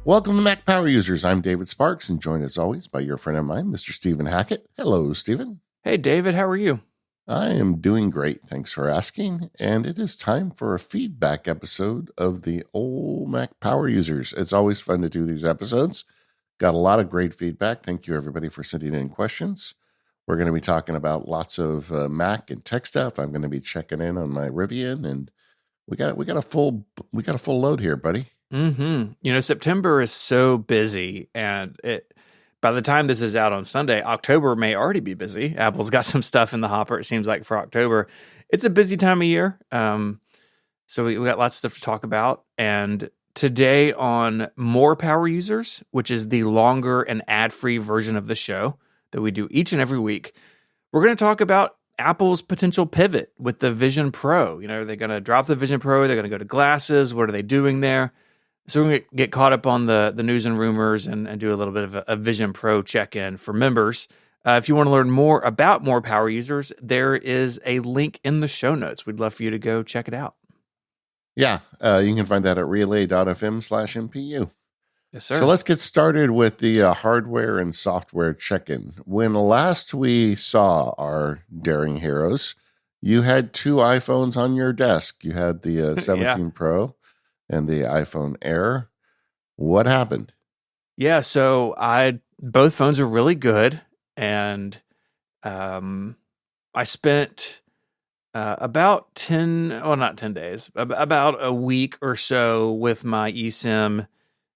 Welcome to Mac Power Users. I'm David Sparks, and joined as always by your friend of mine, Mr. Stephen Hackett. Hello, Stephen. Hey, David, how are you? I am doing great. Thanks for asking. And it is time for a feedback episode of the old Mac Power Users. It's always fun to do these episodes. Got a lot of great feedback. Thank you, everybody, for sending in questions. We're going to be talking about lots of Mac and tech stuff. I'm going to be checking in on my Rivian, and we got a full load here, buddy. September is so busy, and by the time this is out on Sunday, October may already be busy. Apple's got some stuff in the hopper, it seems like, for October. It's a busy time of year. So we got lots of stuff to talk about. And today on More Power Users, which is the longer and ad-free version of the show that we do each and every week, we're going to talk about Apple's potential pivot with the Vision Pro. Are they going to drop the Vision Pro? They're going to go to glasses. What are they doing there? So we're going to get caught up on the news and rumors and do a little bit of a Vision Pro check-in for members. If you want to learn more about More Power Users, there is a link in the show notes. We'd love for you to go check it out. Yeah, you can find that at relay.fm/MPU. Yes, sir. So let's get started with the hardware and software check-in. When last we saw our daring heroes, you had two iPhones on your desk. You had the 17 Pro and the iPhone Air. What happened? Yeah, so both phones are really good, and I spent about 10 days, about a week or so with my eSIM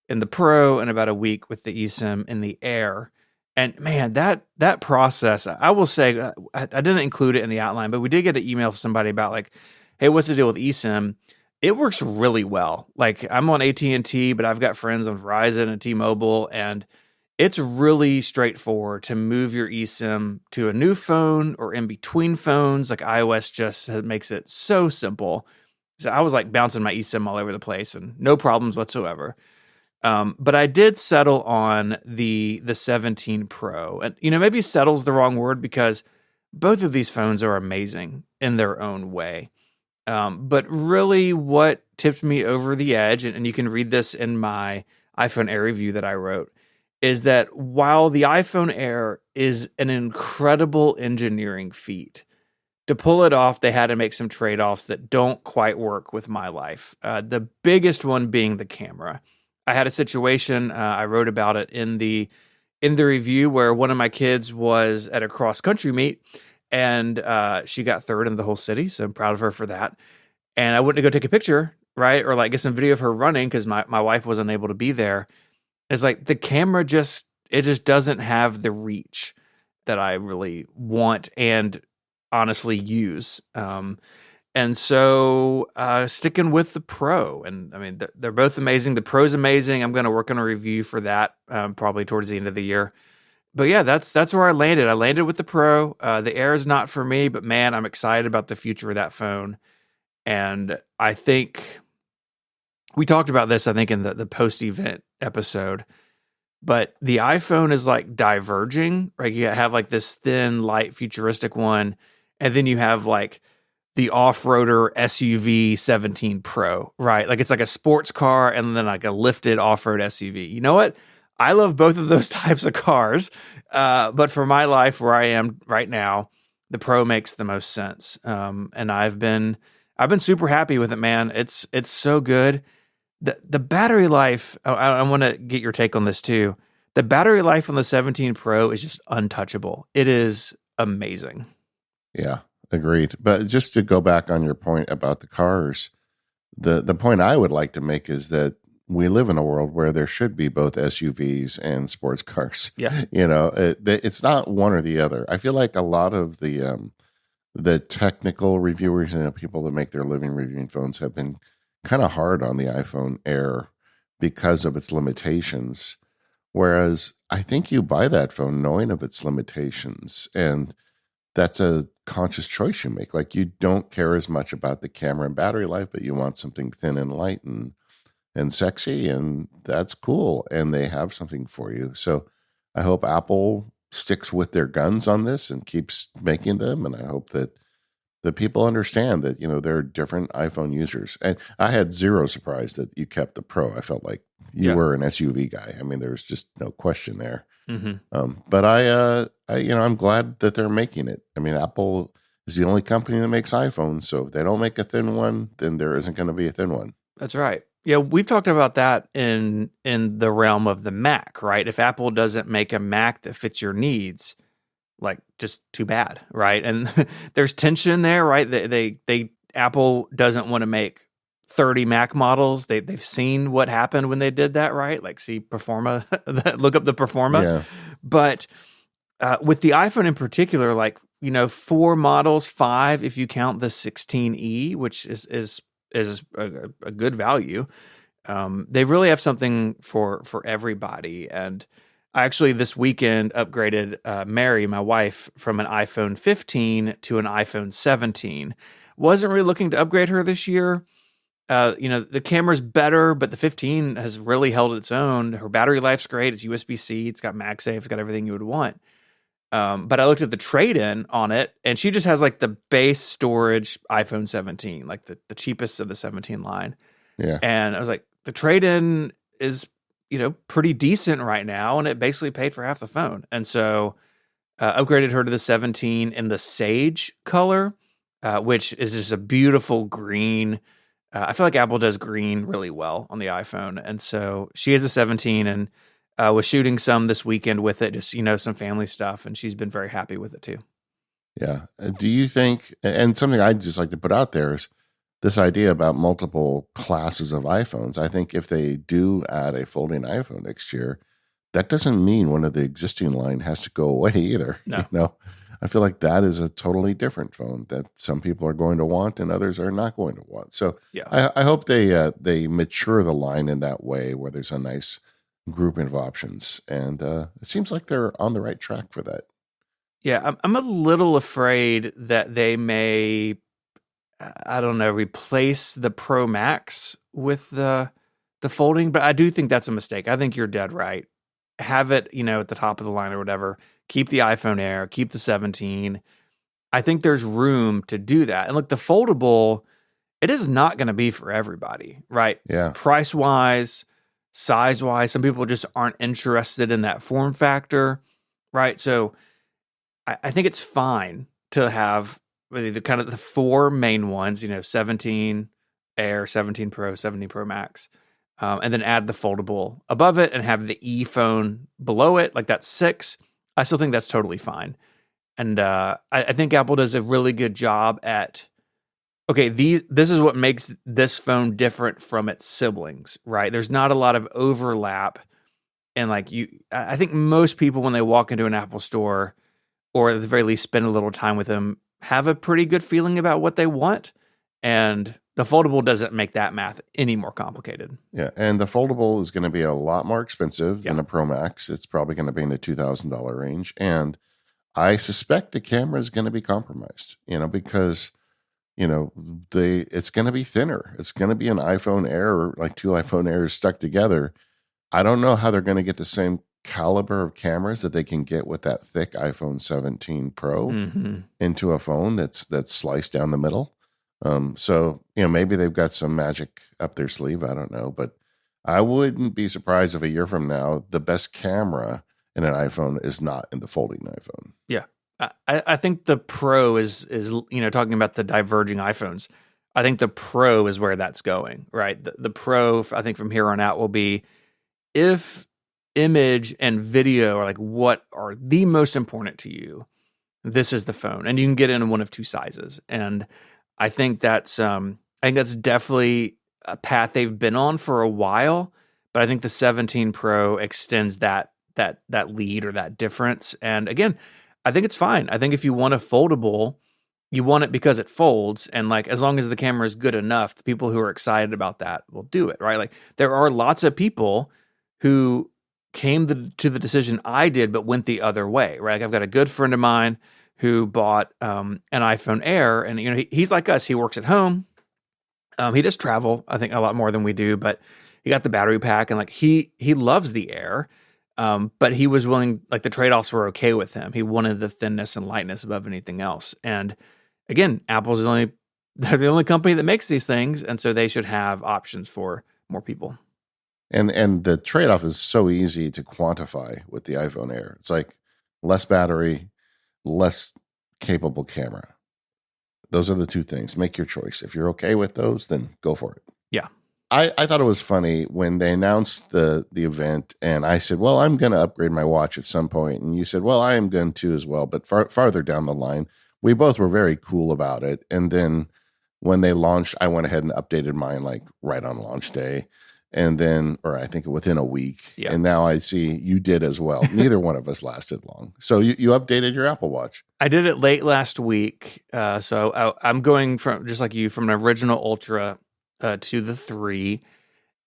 in the Pro, and about a week with the eSIM in the Air. And man, that process, I will say, I didn't include it in the outline, but we did get an email from somebody about like, hey, what's the deal with eSIM? It works really well. Like, I'm on AT&T, but I've got friends on Verizon and T-Mobile, and it's really straightforward to move your eSIM to a new phone or in between phones. Like, iOS just makes it so simple. So I was like bouncing my eSIM all over the place and no problems whatsoever. But I did settle on the 17 Pro. And, maybe settle's the wrong word, because both of these phones are amazing in their own way. But really what tipped me over the edge, and you can read this in my iPhone Air review that I wrote, is that while the iPhone Air is an incredible engineering feat, to pull it off, they had to make some trade-offs that don't quite work with my life. The biggest one being the camera. I had a situation, I wrote about it in the review, where one of my kids was at a cross-country meet, and she got third in the whole city, so I'm proud of her for that. And I went to go take a picture, right, or like get some video of her running, because my wife wasn't able to be there. It's like the camera just doesn't have the reach that I really want and honestly use. And so sticking with the Pro, and I mean, they're both amazing. The Pro's amazing. I'm going to work on a review for that probably towards the end of the year. But yeah, that's where I landed. I landed with the Pro. The Air is not for me, but man, I'm excited about the future of that phone. And I think we talked about this, I think, in the post-event episode. But the iPhone is like diverging, right? You have like this thin, light, futuristic one, and then you have like the off-roader SUV 17 Pro, right? Like it's like a sports car and then like a lifted off-road SUV. You know what? I love both of those types of cars, but for my life where I am right now, the Pro makes the most sense. And I've been super happy with it, man. It's so good. The battery life, I want to get your take on this too. The battery life on the 17 Pro is just untouchable. It is amazing. Yeah, agreed. But just to go back on your point about the cars, the point I would like to make is that we live in a world where there should be both SUVs and sports cars. Yeah. It's not one or the other. I feel like a lot of the technical reviewers and people that make their living reviewing phones have been kind of hard on the iPhone Air because of its limitations. Whereas I think you buy that phone knowing of its limitations, and that's a conscious choice you make. Like, you don't care as much about the camera and battery life, but you want something thin and light and sexy, and that's cool. And they have something for you. So I hope Apple sticks with their guns on this and keeps making them. And I hope that the people understand that, there are different iPhone users. And I had zero surprise that you kept the Pro. I felt like, you Yeah. were an SUV guy. I mean, there's just no question there. Hmm. But I'm glad that they're making it. I mean, Apple is the only company that makes iPhones. So if they don't make a thin one, then there isn't going to be a thin one. That's right. Yeah, we've talked about that in the realm of the Mac, right? If Apple doesn't make a Mac that fits your needs, like just too bad, right? And there's tension there, right? They Apple doesn't want to make 30 Mac models. They've seen what happened when they did that, right? Like see Performa, look up the Performa. Yeah. But with the iPhone in particular, like, four models, five if you count the 16e, which is a good value. They really have something for everybody. And I actually this weekend upgraded Mary, my wife, from an iPhone 15 to an iPhone 17. Wasn't really looking to upgrade her this year. The camera's better, but the 15 has really held its own. Her battery life's great. It's USB-C. It's got MagSafe. It's got everything you would want. But I looked at the trade-in on it, and she just has like the base storage iPhone 17, like the cheapest of the 17 line. Yeah. And I was like, the trade-in is, pretty decent right now, and it basically paid for half the phone. And so upgraded her to the 17 in the sage color, which is just a beautiful green. I feel like Apple does green really well on the iPhone. And so she is a 17 and was shooting some this weekend with it, just, some family stuff. And she's been very happy with it too. Yeah. Do you think, and something I'd just like to put out there is this idea about multiple classes of iPhones. I think if they do add a folding iPhone next year, that doesn't mean one of the existing line has to go away either. No. I feel like that is a totally different phone that some people are going to want and others are not going to want. So Yeah. I hope they mature the line in that way where there's a nice grouping of options. And it seems like they're on the right track for that. Yeah. I'm a little afraid that they may, I don't know, replace the Pro Max with the folding, but I do think that's a mistake. I think you're dead right. Have it, at the top of the line or whatever. Keep the iPhone Air, keep the 17. I think there's room to do that. And look, the foldable, it is not going to be for everybody, right? Yeah. Price wise, size wise, some people just aren't interested in that form factor, right? So I think it's fine to have the kind of the four main ones, 17 Air, 17 Pro, 17 Pro Max. And then add the foldable above it and have the E phone below it, like that's 6. I still think that's totally fine. And I think Apple does a really good job at, okay, this is what makes this phone different from its siblings, right? There's not a lot of overlap. And I think most people when they walk into an Apple store, or at the very least spend a little time with them, have a pretty good feeling about what they want. And the foldable doesn't make that math any more complicated. Yeah, and the foldable is going to be a lot more expensive than a Pro Max. It's probably going to be in the $2,000 range. And I suspect the camera is going to be compromised, because, it's going to be thinner. It's going to be an iPhone Air, like two iPhone Airs stuck together. I don't know how they're going to get the same caliber of cameras that they can get with that thick iPhone 17 Pro into a phone that's sliced down the middle. So, maybe they've got some magic up their sleeve. I don't know, but I wouldn't be surprised if a year from now, the best camera in an iPhone is not in the folding iPhone. Yeah. I think the Pro is, talking about the diverging iPhones. I think the Pro is where that's going, right? The Pro, I think from here on out will be if image and video are like what are the most important to you, this is the phone. And you can get it in one of two sizes. And I think that's definitely a path they've been on for a while, but I think the 17 Pro extends that lead or that difference. And again, I think it's fine. I think if you want a foldable, you want it because it folds, and as long as the camera is good enough, the people who are excited about that will do it, right? Like there are lots of people who came to the decision I did, but went the other way, right? Like I've got a good friend of mine who bought an iPhone Air, and he's like us. He works at home. He does travel, I think, a lot more than we do, but he got the battery pack, and he loves the Air. But he was willing, the trade-offs were okay with him. He wanted the thinness and lightness above anything else. And again, Apple's they're the only company that makes these things, and so they should have options for more people. And the trade off is so easy to quantify with the iPhone Air. It's like less battery, less capable camera. Those are the two things. Make your choice. If you're okay with those, then go for it. Yeah. I thought it was funny when they announced the event, and I said, well, I'm going to upgrade my watch at some point. And you said, well, I am going to as well. But farther down the line, we both were very cool about it. And then when they launched, I went ahead and updated mine like right on launch day. And then, or I think within a week. Yeah. And now I see you did as well. Neither one of us lasted long. So you updated your Apple Watch. I did it late last week. I'm going from, just like you, from an original Ultra to the 3.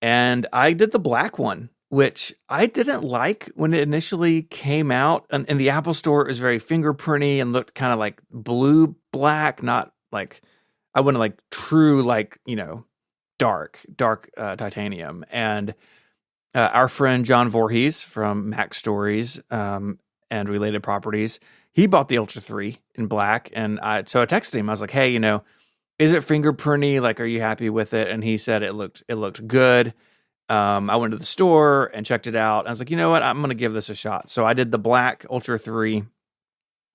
And I did the black one, which I didn't like when it initially came out. And the Apple Store is very fingerprinty and looked kind of like blue black, not like, I wouldn't like true, like, dark titanium. And our friend John Voorhees from Mac Stories and Related Properties, he bought the Ultra 3 in black. And so I texted him. I was like, hey, is it fingerprinty? Like, are you happy with it? And he said it looked good. I went to the store and checked it out. I was like, you know what? I'm going to give this a shot. So I did the black Ultra 3,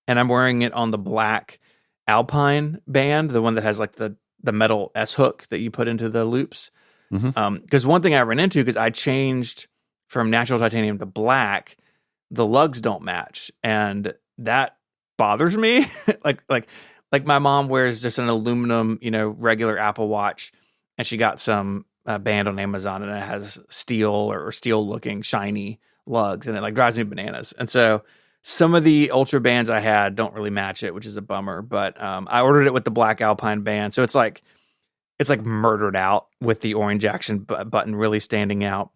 and I'm wearing it on the black Alpine band, the one that has like the metal S hook that you put into the loops. Because one thing I ran into, because I changed from natural titanium to black, the lugs don't match, and that bothers me. Like my mom wears just an aluminum, regular Apple Watch, and she got some band on Amazon, and it has steel or steel looking shiny lugs, and it like drives me bananas. And so some of the Ultra bands I had don't really match it, which is a bummer. But I ordered it with the black Alpine band, so it's like murdered out with the orange action button really standing out.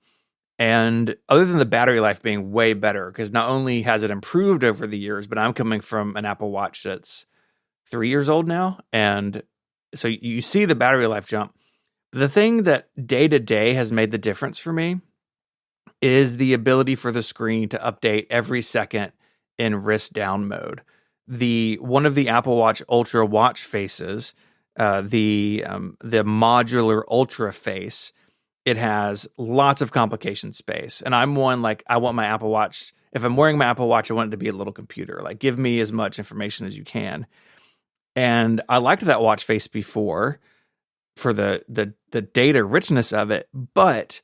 And other than the battery life being way better, because not only has it improved over the years, but I'm coming from an Apple Watch that's 3 years old now. And so you see the battery life jump. The thing that day to day has made the difference for me is the ability for the screen to update every second in wrist down mode. One of the Apple Watch Ultra watch faces, the modular Ultra face, it has lots of complication space. And I'm one, like, I want my Apple Watch, if I'm wearing my Apple Watch, I want it to be a little computer. Like, give me as much information as you can. And I liked that watch face before for the data richness of it, but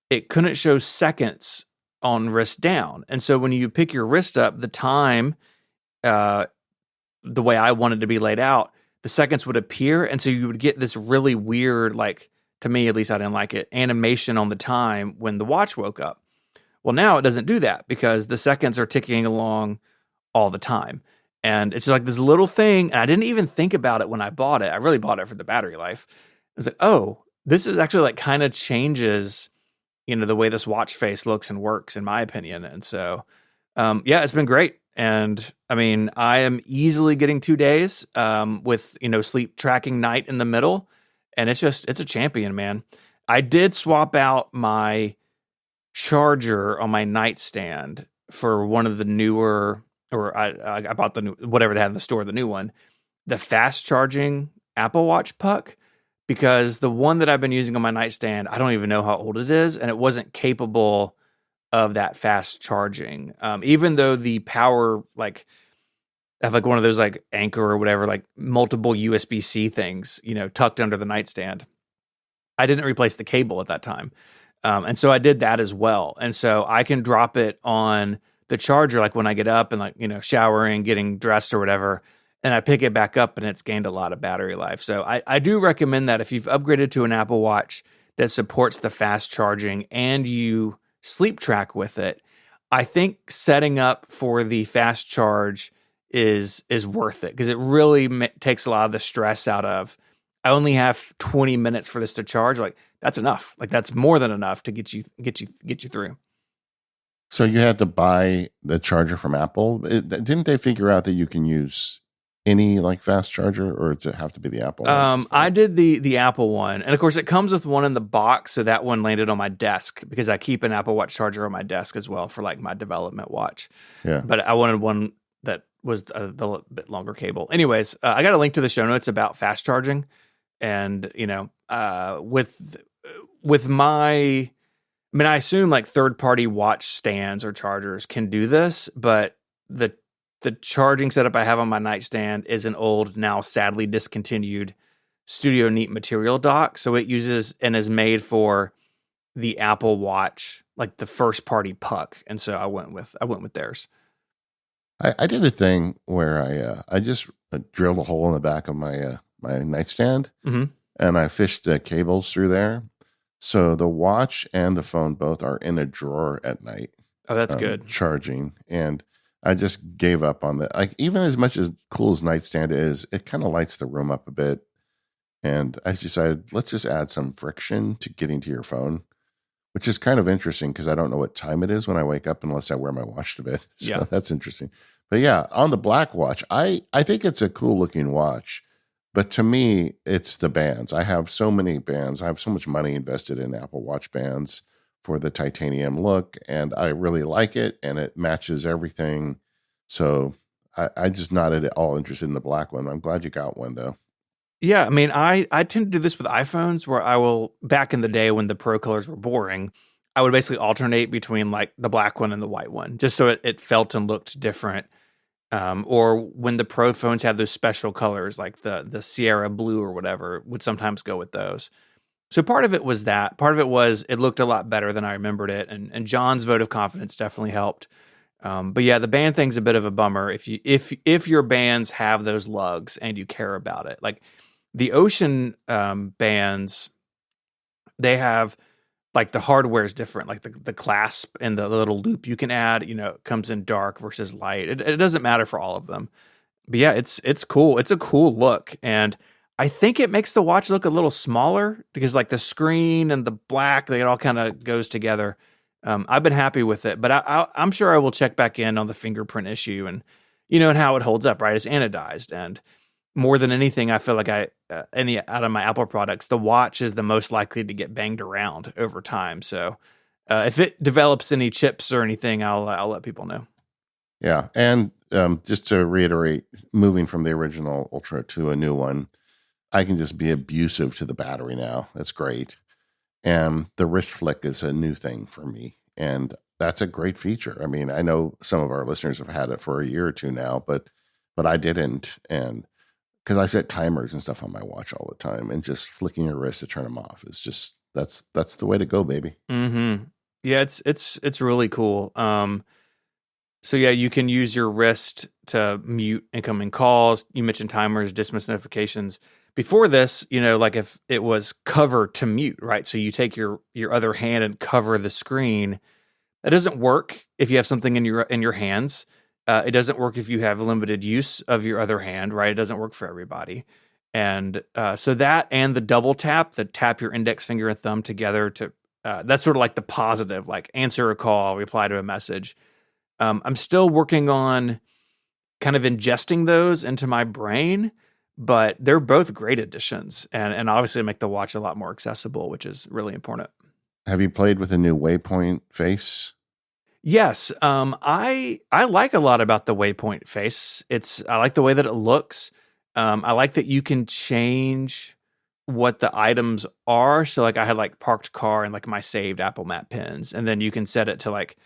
it couldn't show seconds on wrist down. And so when you pick your wrist up, the time, the way I wanted to be laid out, the seconds would appear. And so you would get this really weird, like, to me, at least I didn't like it, animation on the time when the watch woke up. Well, now it doesn't do that because the seconds are ticking along all the time. And it's just like this little thing. And I didn't even think about it when I bought it. I really bought it for the battery life. I was like, oh, this is actually like kind of changes, the way this watch face looks and works, in my opinion. And so, yeah, it's been great. And I mean, I am easily getting 2 days with, sleep tracking night in the middle. And it's a champion, man. I did swap out my charger on my nightstand for one of the newer, or I bought the new, whatever they had in the store, the new one, the fast charging Apple Watch puck, because the one that I've been using on my nightstand, I don't even know how old it is, and it wasn't capable of that fast charging. Even though the power, like, I have like one of those like Anchor or whatever, like multiple USB-C things, tucked under the nightstand. I didn't replace the cable at that time. And so I did that as well. And so I can drop it on the charger, like when I get up and like, showering, getting dressed or whatever, and I pick it back up and it's gained a lot of battery life. So I do recommend that if you've upgraded to an Apple Watch that supports the fast charging and you sleep track with it, I think setting up for the fast charge is worth it, because it really takes a lot of the stress out of, I only have 20 minutes for this to charge. Like, that's enough. Like, that's more than enough to get you through. So you had to buy the charger from Apple. Didn't they figure out that you can use any like fast charger, or does it have to be the Apple one? I did the Apple one, and of course it comes with one in the box. So that one landed on my desk because I keep an Apple Watch charger on my desk as well for like my development watch. Yeah, but I wanted one that was the bit longer cable. Anyways, I got a link to the show notes about fast charging, and with my I mean, I assume like third-party watch stands or chargers can do this, but the the charging setup I have on my nightstand is an old, now sadly discontinued Studio Neat material dock. So it uses and is made for the Apple Watch, like the first party puck. And so I went with theirs. I did a thing where I just drilled a hole in the back of my nightstand, Hmm. and I fished the cables through there. So the watch and the phone both are in a drawer at night, Oh, that's good. charging. And I just gave up on that. Like, even as much as cool as nightstand is, it kind of lights the room up a bit. And I decided, let's just add some friction to getting to your phone, which is kind of interesting because I don't know what time it is when I wake up unless I wear my watch to bed. So Yeah. that's interesting. But yeah, on the black watch, I think it's a cool looking watch. But to me, it's the bands. I have so many bands. I have so much money invested in Apple Watch bands for the titanium look, and I really like it, and it matches everything. So I just not at all interested in the black one. I'm glad you got one though. Yeah, I mean, I tend to do this with iPhones where I will, back in the day when the Pro colors were boring, I would basically alternate between like the black one and the white one, just so it felt and looked different. Or when the Pro phones had those special colors, like the Sierra blue or whatever, would sometimes go with those. So part of it was that. Part of it was it looked a lot better than I remembered it, and John's vote of confidence definitely helped. But yeah, the band thing's a bit of a bummer if your bands have those lugs and you care about it. Like the Ocean bands, they have like the hardware is different, like the clasp and the little loop you can add, comes in dark versus light. It doesn't matter for all of them. But yeah, it's cool. It's a cool look. And I think it makes the watch look a little smaller because like the screen and the black, it all kind of goes together. I've been happy with it, but I'm sure I will check back in on the fingerprint issue and, and how it holds up, right? It's anodized. And more than anything, I feel like any out of my Apple products, the watch is the most likely to get banged around over time. So if it develops any chips or anything, I'll let people know. Yeah. And just to reiterate, moving from the original Ultra to a new one, I can just be abusive to the battery now. That's great. And the wrist flick is a new thing for me. And that's a great feature. I mean, I know some of our listeners have had it for a year or two now, but I didn't. And because I set timers and stuff on my watch all the time, and just flicking your wrist to turn them off is just that's the way to go, baby. Mm-hmm. Yeah, it's really cool. So yeah, you can use your wrist to mute incoming calls. You mentioned timers, dismiss notifications. Before this, like if it was cover to mute, right? So you take your other hand and cover the screen. That doesn't work if you have something in your hands. It doesn't work if you have limited use of your other hand, right? It doesn't work for everybody. And so that and the double tap, the tap your index finger and thumb together to that's sort of like the positive, like answer a call, reply to a message. I'm still working on kind of ingesting those into my brain, but they're both great additions and obviously make the watch a lot more accessible, which is really important. Have you played with a new waypoint face? Yes, I like a lot about the waypoint face. I like the way that it looks. I like that you can change what the items are. So like I had like parked car and like my saved Apple Map pins, and then you can set it to like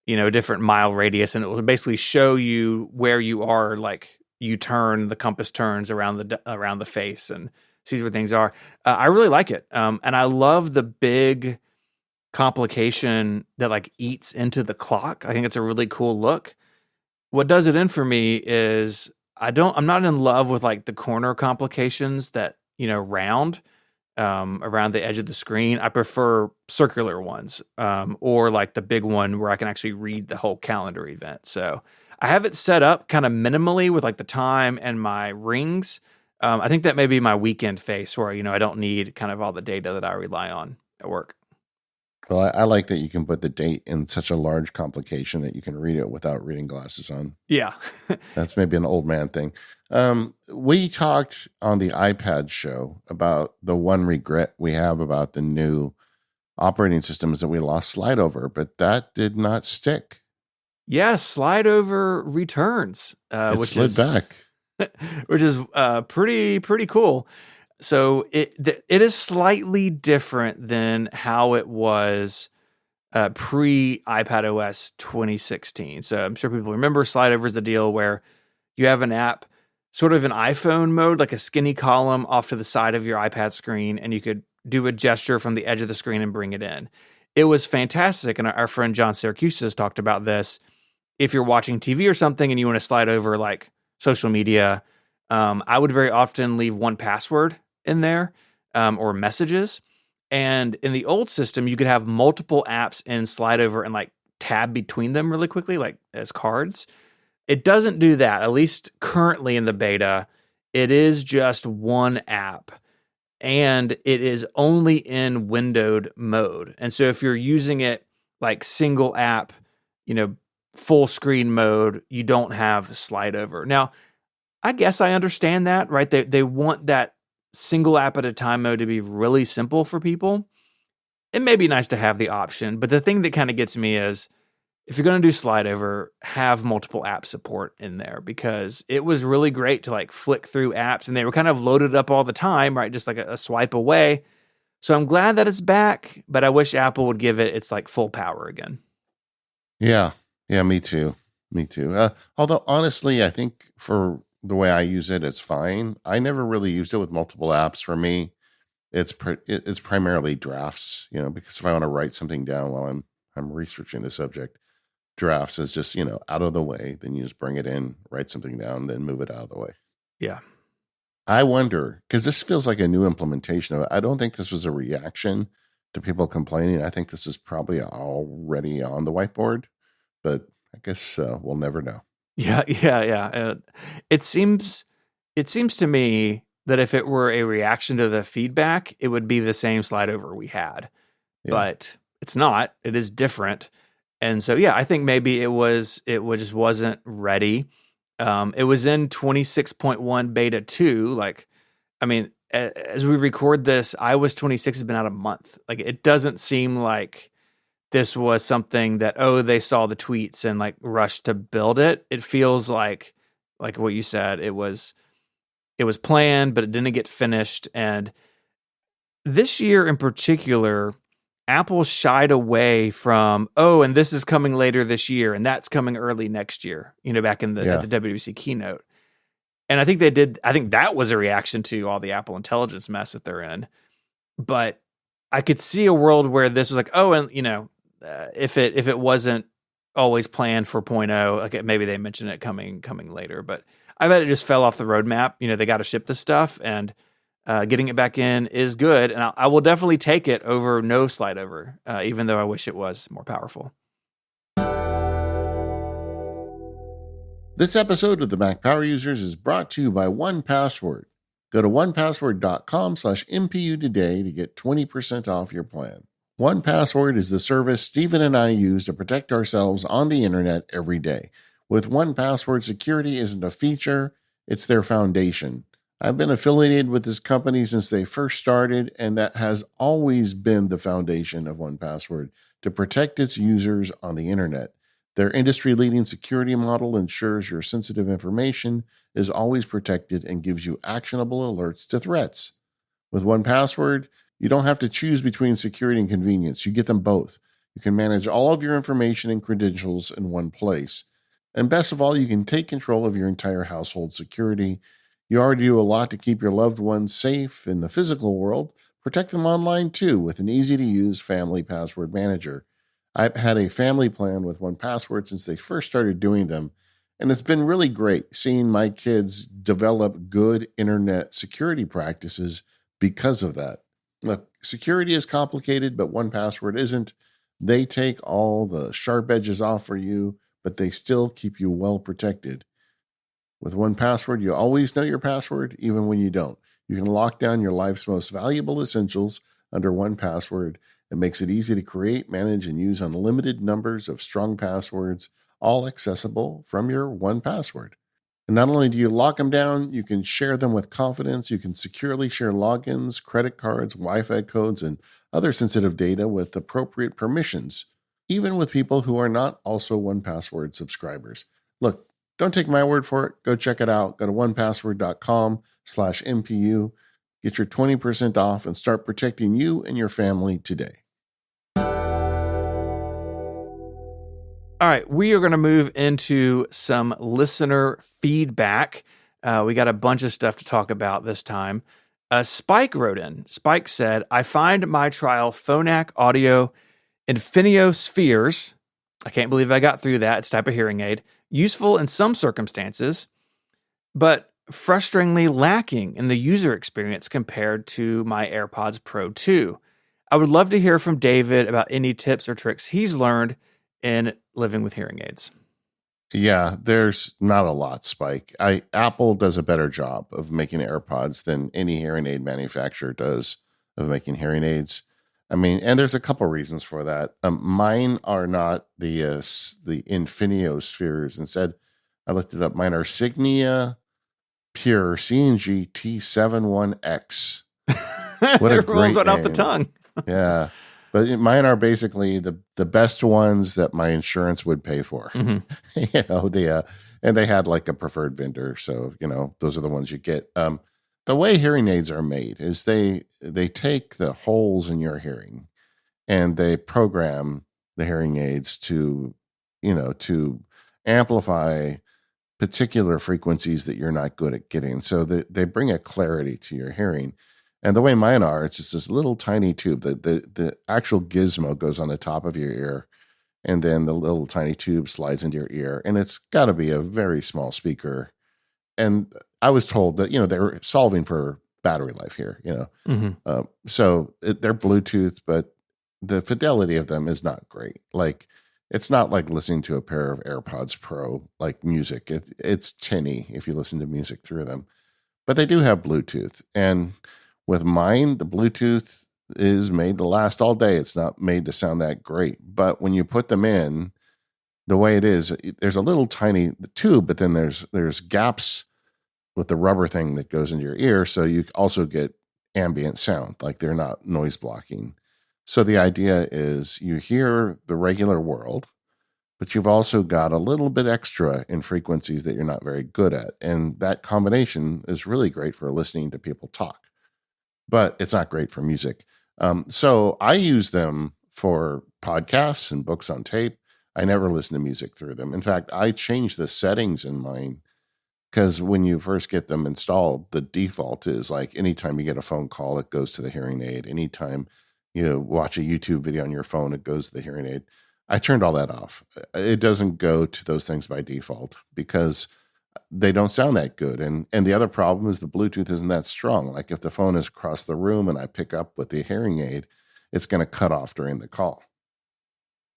a different mile radius, and it will basically show you where you are. Like you turn, the compass turns around the face and sees where things are. I really like it, and I love the big complication that like eats into the clock. I think it's a really cool look. What does it in for me is I'm not in love with like the corner complications that, round around the edge of the screen. I prefer circular ones, or like the big one where I can actually read the whole calendar event. So I have it set up kind of minimally with like the time and my rings. I think that may be my weekend face where, I don't need kind of all the data that I rely on at work. Well, I like that you can put the date in such a large complication that you can read it without reading glasses on. Yeah. That's maybe an old man thing. We talked on the iPad show about the one regret we have about the new operating systems that we lost slide over, but that did not stick. Yeah, slide over returns, It which slid is back. which is pretty cool. So it is slightly different than how it was pre iPad OS 2016. So I'm sure people remember slide over is the deal where you have an app sort of in iPhone mode, like a skinny column off to the side of your iPad screen, and you could do a gesture from the edge of the screen and bring it in. It was fantastic. And our friend John Syracuse has talked about this. If you're watching TV or something and you want to slide over like social media, I would very often leave 1Password in there or messages. And in the old system, you could have multiple apps and slide over and like tab between them really quickly, like as cards. It doesn't do that, at least currently in the beta. It is just one app and it is only in windowed mode. And so if you're using it like single app, full screen mode, you don't have slide over. Now, I guess I understand that, right? They want that single app at a time mode to be really simple for people. It may be nice to have the option, but the thing that kind of gets me is if you're going to do slide over, have multiple app support in there, because it was really great to like flick through apps and they were kind of loaded up all the time, right? Just like a swipe away. So I'm glad that it's back, but I wish Apple would give it its like full power again. Yeah. Yeah, me too. Me too. Although honestly, I think for the way I use it, it's fine. I never really used it with multiple apps. For me, it's primarily drafts, because if I want to write something down while I'm researching the subject, drafts is just, out of the way. Then you just bring it in, write something down, then move it out of the way. Yeah. I wonder, because this feels like a new implementation of it. I don't think this was a reaction to people complaining. I think this is probably already on the whiteboard, but I guess we'll never know. Yeah. It seems to me that if it were a reaction to the feedback, it would be the same slide over we had, but it's not. It is different, and so I think maybe it just wasn't ready. It was in 26.1 beta 2. Like, I mean, as we record this, iOS 26 has been out a month. Like, it doesn't seem like this was something that, they saw the tweets and like rushed to build it. It feels like what you said, it was planned, but it didn't get finished. And this year in particular, Apple shied away from, and this is coming later this year and that's coming early next year, back in at the WWDC keynote. And I think that was a reaction to all the Apple Intelligence mess that they're in. But I could see a world where this was like, if it wasn't always planned for 0.0, like maybe they mentioned it coming later, but I bet it just fell off the roadmap. They got to ship this stuff, and getting it back in is good. And I will definitely take it over no slide over, even though I wish it was more powerful. This episode of the Mac Power Users is brought to you by 1Password. Go to 1password.com/MPU today to get 20% off your plan. 1Password is the service Stephen and I use to protect ourselves on the internet every day. With 1Password, security isn't a feature, it's their foundation. I've been affiliated with this company since they first started, and that has always been the foundation of 1Password, to protect its users on the internet. Their industry-leading security model ensures your sensitive information is always protected and gives you actionable alerts to threats. With 1Password, you don't have to choose between security and convenience. You get them both. You can manage all of your information and credentials in one place. And best of all, you can take control of your entire household security. You already do a lot to keep your loved ones safe in the physical world. Protect them online too with an easy-to-use family password manager. I've had a family plan with 1Password since they first started doing them, and it's been really great seeing my kids develop good internet security practices because of that. Look, security is complicated, but 1Password isn't. They take all the sharp edges off for you, but they still keep you well protected. With 1Password, you always know your password, even when you don't. You can lock down your life's most valuable essentials under 1Password. It makes it easy to create, manage, and use unlimited numbers of strong passwords, all accessible from your 1Password. And not only do you lock them down, you can share them with confidence. You can securely share logins, credit cards, Wi-Fi codes, and other sensitive data with appropriate permissions, even with people who are not also 1Password subscribers. Look, don't take my word for it. Go check it out. Go to 1password.com/MPU. Get your 20% off and start protecting you and your family today. All right, we are going to move into some listener feedback. We got a bunch of stuff to talk about this time. Spike wrote in. Spike said, I find my trial Phonak Audio Infinio Spheres, I can't believe I got through that, it's a type of hearing aid, useful in some circumstances, but frustratingly lacking in the user experience compared to my AirPods Pro 2. I would love to hear from David about any tips or tricks he's learned in living with hearing aids. Yeah, there's not a lot, Spike. Apple does a better job of making AirPods than any hearing aid manufacturer does of making hearing aids. I mean, and there's a couple reasons for that. Mine are not the Infinio spheres. Instead, I looked it up. Mine are Signia Pure CNG T71X. What a It rolls great right off the name. tongue. Yeah. But mine are basically the best ones that my insurance would pay for. Mm-hmm. And they had like a preferred vendor, so those are the ones you get. The way hearing aids are made is they take the holes in your hearing and they program the hearing aids to to amplify particular frequencies that you're not good at getting. So they bring a clarity to your hearing. And the way mine are, it's just this little tiny tube. The actual gizmo goes on the top of your ear, and then the little tiny tube slides into your ear. And it's got to be a very small speaker. And I was told that, they're solving for battery life here, Mm-hmm. So they're Bluetooth, but the fidelity of them is not great. Like, it's not like listening to a pair of AirPods Pro, like music. It's tinny if you listen to music through them. But they do have Bluetooth. And with mine, the Bluetooth is made to last all day. It's not made to sound that great. But when you put them in, the way it is, there's a little tiny tube, but then there's gaps with the rubber thing that goes into your ear. So you also get ambient sound, like they're not noise blocking. So the idea is you hear the regular world, but you've also got a little bit extra in frequencies that you're not very good at. And that combination is really great for listening to people talk, but it's not great for music. So I use them for podcasts and books on tape. I never listen to music through them. In fact, I changed the settings in mine because when you first get them installed, the default is like anytime you get a phone call, it goes to the hearing aid. Anytime you watch a YouTube video on your phone, it goes to the hearing aid. I turned all that off. It doesn't go to those things by default because they don't sound that good. And the other problem is the Bluetooth isn't that strong. Like if the phone is across the room and I pick up with the hearing aid, it's going to cut off during the call.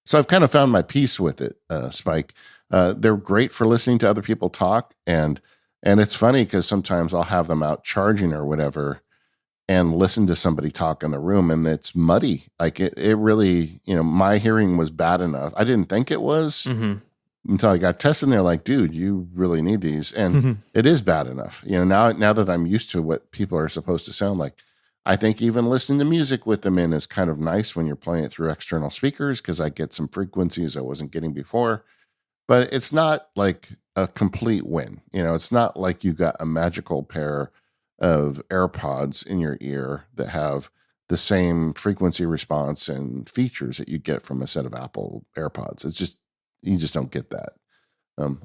So I've kind of found my peace with it, Spike. They're great for listening to other people talk. And it's funny because sometimes I'll have them out charging or whatever and listen to somebody talk in the room and it's muddy. Like it really, my hearing was bad enough. I didn't think it was until I got tested and they're like, dude, you really need these. And it is bad enough. Now that I'm used to what people are supposed to sound like, I think even listening to music with them in is kind of nice when you're playing it through external speakers because I get some frequencies I wasn't getting before. But it's not like a complete win. It's not like you got a magical pair of AirPods in your ear that have the same frequency response and features that you get from a set of Apple AirPods. It's just, you just don't get that.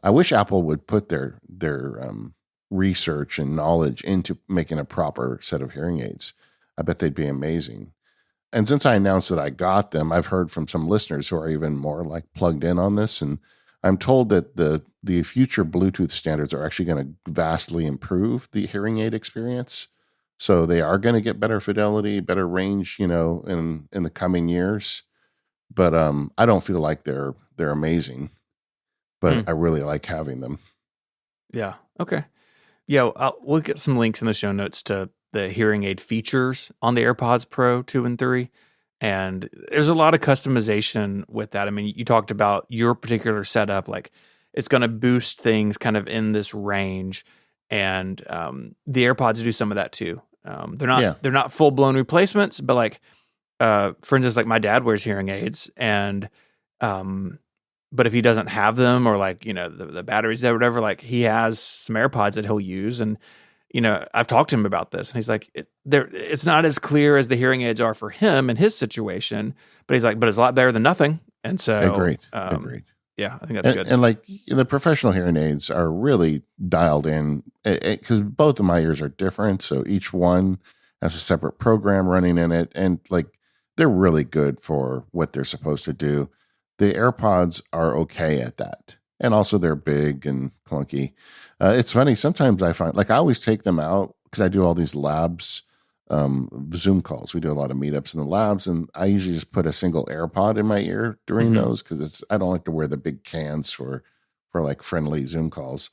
I wish Apple would put their research and knowledge into making a proper set of hearing aids. I bet they'd be amazing. And since I announced that I got them, I've heard from some listeners who are even more like plugged in on this. And I'm told that the future Bluetooth standards are actually going to vastly improve the hearing aid experience. So they are going to get better fidelity, better range, in the coming years. But I don't feel like they're amazing. But I really like having them. Yeah. Okay. Yeah. We'll get some links in the show notes to the hearing aid features on the AirPods Pro 2 and 3. And there's a lot of customization with that. I mean, you talked about your particular setup, like it's going to boost things kind of in this range. And the AirPods do some of that too. They're not full blown replacements, but like, for instance, like my dad wears hearing aids and, but if he doesn't have them or like, the batteries there, whatever, like he has some AirPods that he'll use. And, I've talked to him about this and he's like, it's not as clear as the hearing aids are for him and his situation, but he's like, but it's a lot better than nothing. And so, Agreed. Yeah, I think that's good. And like the professional hearing aids are really dialed in because both of my ears are different. So each one has a separate program running in it. And like they're really good for what they're supposed to do. The AirPods are okay at that. And also they're big and clunky. It's funny. Sometimes I find like I always take them out because I do all these labs, Zoom calls. We do a lot of meetups in the labs, and I usually just put a single AirPod in my ear during Mhm. those because I don't like to wear the big cans for like friendly Zoom calls.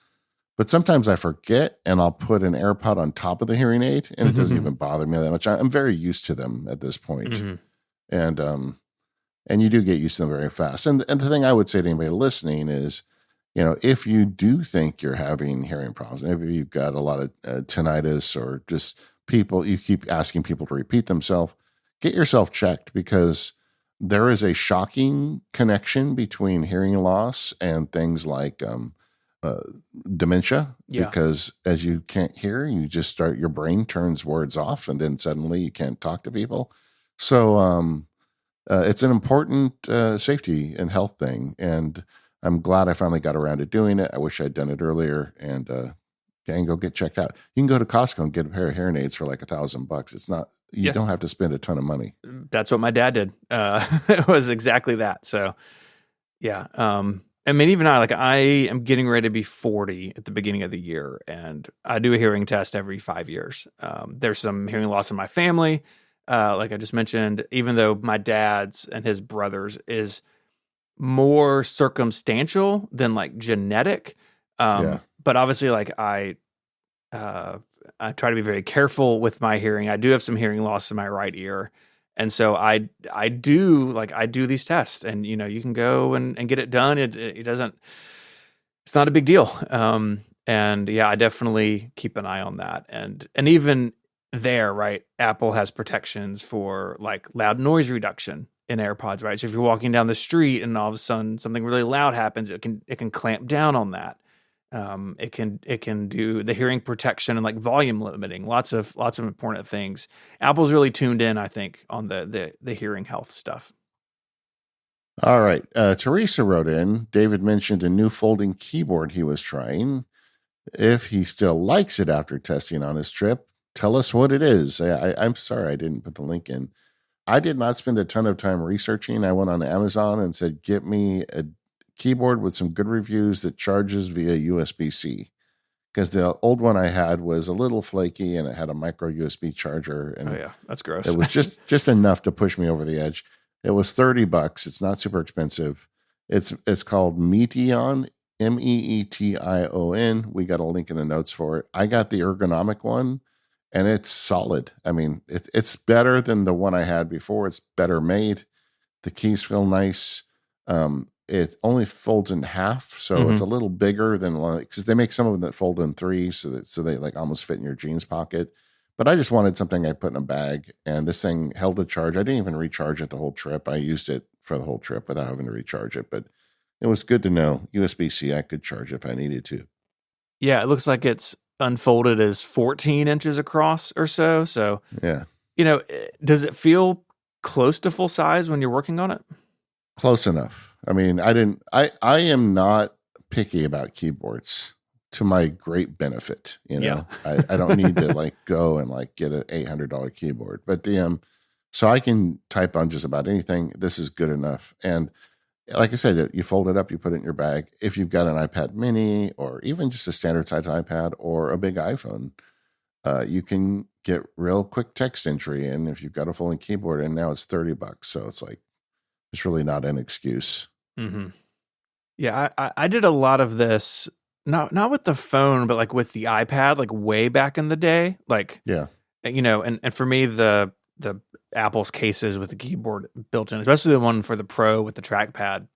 But sometimes I forget, and I'll put an AirPod on top of the hearing aid, and it doesn't even bother me that much. I'm very used to them at this point, Mhm. and and you do get used to them very fast. And the thing I would say to anybody listening is, if you do think you're having hearing problems, maybe you've got a lot of tinnitus or just people, you keep asking people to repeat themselves, get yourself checked because there is a shocking connection between hearing loss and things like uh, dementia. Yeah. Because as you can't hear, you just start, your brain turns words off and then suddenly you can't talk to people. So, it's an important safety and health thing, and I'm glad I finally got around to doing it. I wish I'd done it earlier, and can go get checked out. You can go to Costco and get a pair of hearing aids for like $1,000. It's not, you Yeah. don't have to spend a ton of money. That's what my dad did. It was exactly that. So yeah. I mean, even I am getting ready to be 40 at the beginning of the year, and I do a hearing test every 5 years. There's some hearing loss in my family. Like I just mentioned, even though my dad's and his brothers is more circumstantial than like genetic. Yeah. But obviously, uh, I try to be very careful with my hearing. I do have some hearing loss in my right ear. And so I do these tests, and you can go and get it done. It doesn't, it's not a big deal. And yeah, I definitely keep an eye on that. And even there, right? Apple has protections for like loud noise reduction in AirPods, right? So if you're walking down the street and all of a sudden something really loud happens, it can clamp down on that. It can do the hearing protection and like volume limiting, lots of important things. Apple's really tuned in, I think, on the hearing health stuff. All right. Teresa wrote in, David mentioned a new folding keyboard he was trying. If he still likes it after testing on his trip, tell us what it is. I'm sorry I didn't put the link in. I did not spend a ton of time researching. I went on Amazon and said, get me a keyboard with some good reviews that charges via USB-C. Because the old one I had was a little flaky and it had a micro USB charger, Oh and yeah, that's it gross. was just enough to push me over the edge. It was $30. It's not super expensive. It's called Meteon, Meetion. We got a link in the notes for it. I got the ergonomic one, and it's solid. I mean, it's better than the one I had before. It's better made. The keys feel nice. It only folds in half, so it's Hmm. a little bigger than one because they make some of them that fold in three, so they like almost fit in your jeans pocket. But I just wanted something I put in a bag, and this thing held a charge. I didn't even recharge it the whole trip. I used it for the whole trip without having to recharge it, but it was good to know USB-C. I could charge if I needed to. Yeah, it looks like it's unfolded as 14 inches across or so. So Yeah, does it feel close to full size when you're working on it? close enough. I mean, I didn't. I am not picky about keyboards to my great benefit. Yeah. I don't need to like go and like get an $800 keyboard, but so I can type on just about anything. This is good enough. And like I said, you fold it up, you put it in your bag. If you've got an iPad mini or even just a standard size iPad or a big iPhone, you can get real quick text entry. And if you've got a folding keyboard, and now it's $30. So it's like, it's really not an excuse. Hmm. Yeah, I did a lot of this, not with the phone, but like with the iPad, like way back in the day. Like, Yeah. and for me, the Apple's cases with the keyboard built in, especially the one for the Pro with the trackpad,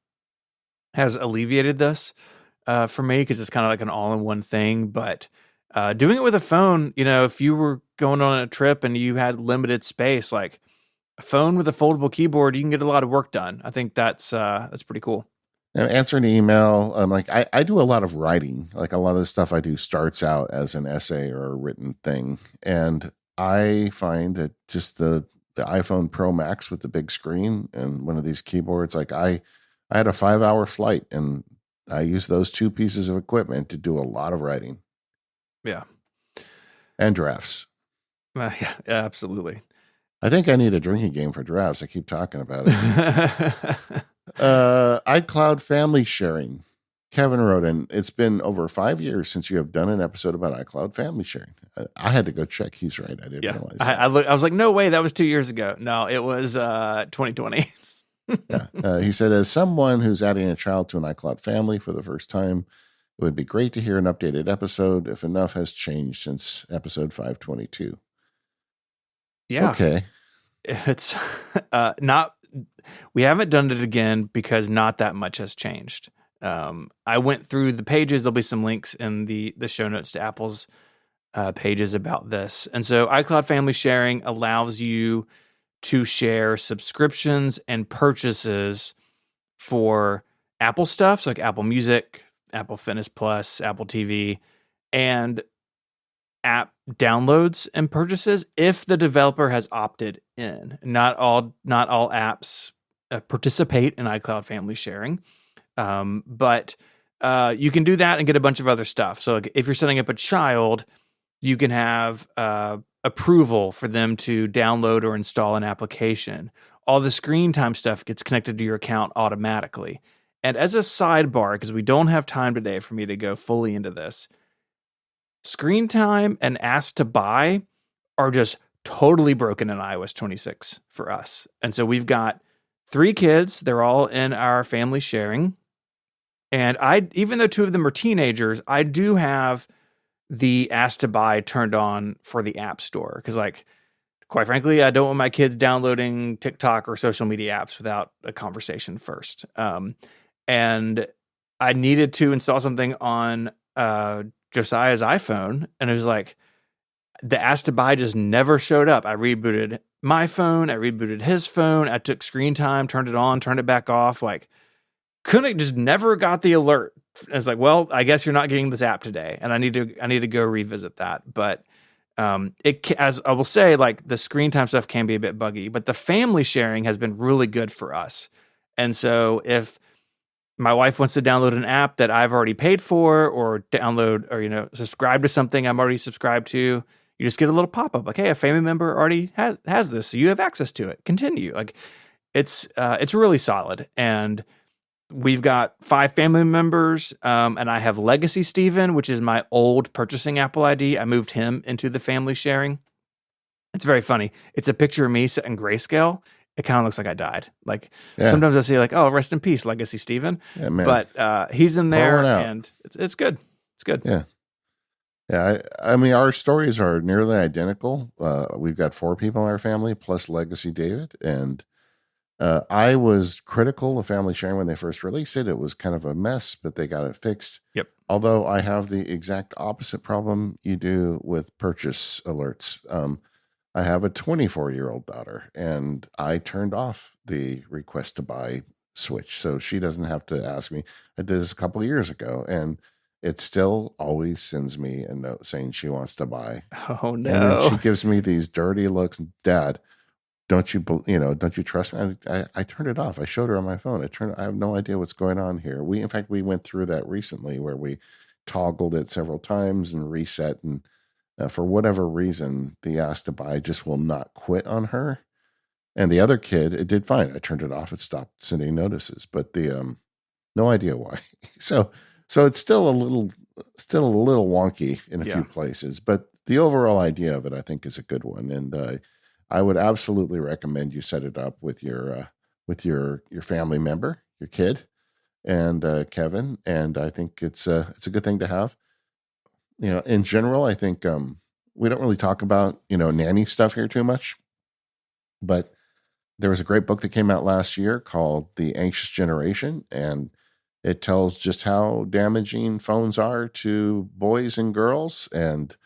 has alleviated this for me because it's kind of like an all-in-one thing. But doing it with a phone, if you were going on a trip and you had limited space, like a phone with a foldable keyboard, you can get a lot of work done. I think that's pretty cool. And answering an email, like I do a lot of writing. Like a lot of the stuff I do starts out as an essay or a written thing. And I find that just the iPhone Pro Max with the big screen and one of these keyboards, like I had a 5-hour flight, and I used those two pieces of equipment to do a lot of writing Yeah. and drafts. Yeah, absolutely. I think I need a drinking game for drafts. I keep talking about it. iCloud family sharing. Kevin wrote in, it's been over 5 years since you have done an episode about iCloud family sharing. I had to go check. He's right. I didn't Yeah. realize that. I was like, no way, that was 2 years ago. No, it was 2020. Yeah. He said, as someone who's adding a child to an iCloud family for the first time, it would be great to hear an updated episode if enough has changed since episode 522. Yeah. Okay. It's not, we haven't done it again because not that much has changed. I went through the pages. There'll be some links in the show notes to Apple's pages about this. And so iCloud family sharing allows you to share subscriptions and purchases for Apple stuff, so like Apple Music, Apple Fitness Plus, Apple TV, and app downloads and purchases if the developer has opted in. Not all apps participate in iCloud family sharing, but you can do that and get a bunch of other stuff. So like if you're setting up a child, you can have approval for them to download or install an application. All the screen time stuff gets connected to your account automatically. And as a sidebar, because we don't have time today for me to go fully into this, screen time and ask to buy are just totally broken in iOS 26 for us. And so we've got 3 kids. They're all in our family sharing. And even though 2 of them are teenagers, I do have the ask to buy turned on for the App Store. Because, like, quite frankly, I don't want my kids downloading TikTok or social media apps without a conversation first. And I needed to install something on Josiah's iPhone, and it was like the ask to buy just never showed up. I rebooted my phone, I rebooted his phone, I took screen time, turned it on, turned it back off, like just never got the alert. It's like, well, I guess you're not getting this app today, and I need to go revisit that. But as I will say, like the screen time stuff can be a bit buggy, but the family sharing has been really good for us. And so if my wife wants to download an app that I've already paid for, or download or subscribe to something I'm already subscribed to, you just get a little pop-up like, hey, a family member already has this, so you have access to it. Continue. Like it's really solid. And we've got 5 family members, and I have Legacy Steven, which is my old purchasing Apple ID. I moved him into the family sharing. It's very funny. It's a picture of me set in grayscale. It kind of looks like I died. Like sometimes I see like, oh, rest in peace, Legacy Steven. Yeah, man. But he's in there, and it's good. It's good. Yeah. Yeah. I mean, our stories are nearly identical. We've got 4 people in our family plus Legacy David. And I was critical of family sharing when they first released it. It was kind of a mess, but they got it fixed. Yep. Although I have the exact opposite problem you do with purchase alerts. I have a 24-year-old daughter, and I turned off the request to buy switch, so she doesn't have to ask me. I did this a couple of years ago, and it still always sends me a note saying she wants to buy. Oh no! And then she gives me these dirty looks. Dad, don't you trust me? I turned it off. I showed her on my phone. I have no idea what's going on here. In fact, we went through that recently where we toggled it several times and reset, and for whatever reason, the ask to buy just will not quit on her. And the other kid, it did fine. I turned it off. It stopped sending notices, but no idea why. So it's still a little wonky in a few places, but the overall idea of it, I think, is a good one. And I would absolutely recommend you set it up with your family member, your kid, and Kevin. And I think it's a good thing to have. In general, I think we don't really talk about, nanny stuff here too much, but there was a great book that came out last year called The Anxious Generation, and it tells just how damaging phones are to boys and girls. And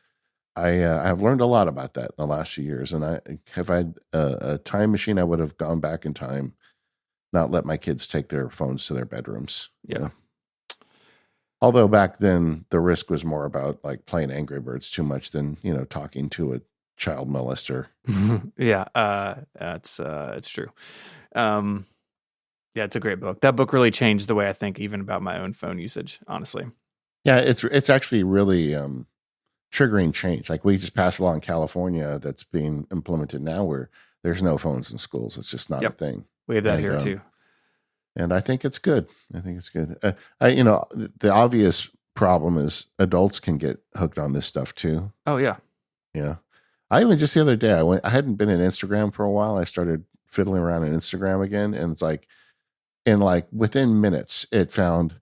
I've learned a lot about that in the last few years. And if I had a time machine, I would have gone back in time, not let my kids take their phones to their bedrooms. Yeah. Although back then the risk was more about like playing Angry Birds too much than, talking to a child molester. Yeah. It's true. Yeah, it's a great book. That book really changed the way I think even about my own phone usage, honestly. Yeah, it's actually really triggering change. Like we just passed a law in California that's being implemented now where there's no phones in schools. It's just not a Yep. thing. We have that And here too. and I think it's good. I think it's good. The obvious problem is adults can get hooked on this stuff too. Oh yeah. Yeah. I even just the other day I hadn't been in Instagram for a while. I started fiddling around in Instagram again, and it's like within minutes it found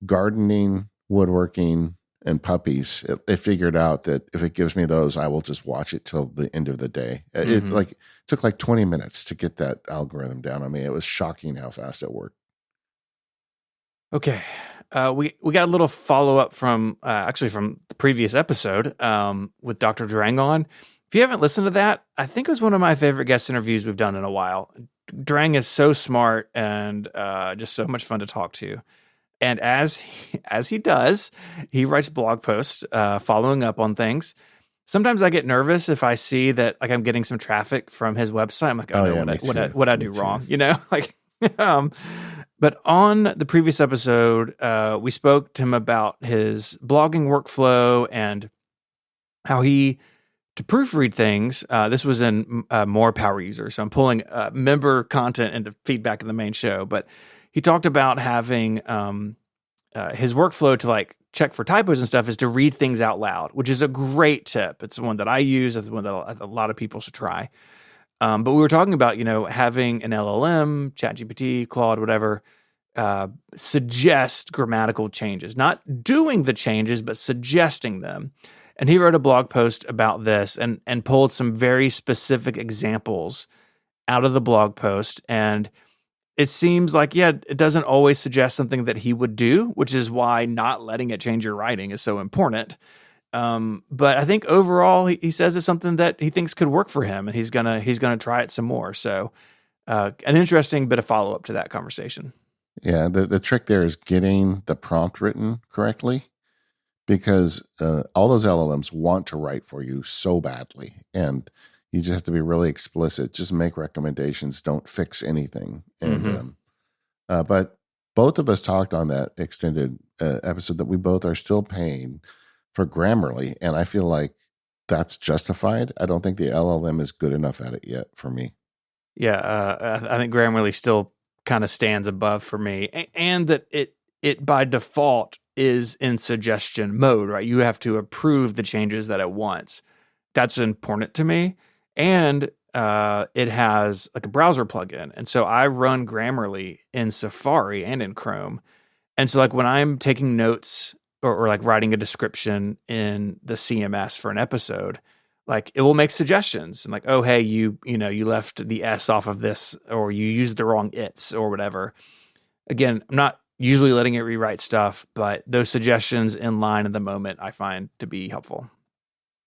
gardening, woodworking, and puppies. It figured out that if it gives me those, I will just watch it till the end of the day. It took like 20 minutes to get that algorithm down on me. It was shocking how fast it worked. Okay. We got a little follow up from actually from the previous episode with Dr. Drang on. If you haven't listened to that, I think it was one of my favorite guest interviews we've done in a while. Drang is so smart and just so much fun to talk to. And as he does, he writes blog posts following up on things. Sometimes I get nervous if I see that like I'm getting some traffic from his website. I'm like, oh no, yeah, what I do wrong, you know? Like, but on the previous episode, we spoke to him about his blogging workflow and how he to proofread things. This was in More Power User, so I'm pulling member content into feedback in the main show, but he talked about having his workflow to like check for typos and stuff is to read things out loud, which is a great tip. It's one that I use. It's one that a lot of people should try. But we were talking about, having an LLM, ChatGPT, Claude, whatever, suggest grammatical changes, not doing the changes, but suggesting them. And he wrote a blog post about this and pulled some very specific examples out of the blog post. And it seems like, it doesn't always suggest something that he would do, which is why not letting it change your writing is so important. But I think overall, he says it's something that he thinks could work for him, and he's gonna try it some more. So, an interesting bit of follow up to that conversation. Yeah, the trick there is getting the prompt written correctly, because all those LLMs want to write for you so badly, and you just have to be really explicit. Just make recommendations. Don't fix anything. And but both of us talked on that extended episode that we both are still paying for Grammarly, and I feel like that's justified. I don't think the LLM is good enough at it yet for me. Yeah, I think Grammarly still kind of stands above for me, and that it by default is in suggestion mode, right? You have to approve the changes that it wants. That's important to me. And it has like a browser plugin. And so I run Grammarly in Safari and in Chrome. And so like when I'm taking notes or like writing a description in the CMS for an episode, like it will make suggestions and like, oh, hey, you left the S off of this, or you used the wrong its or whatever. Again, I'm not usually letting it rewrite stuff, but those suggestions in line in the moment I find to be helpful.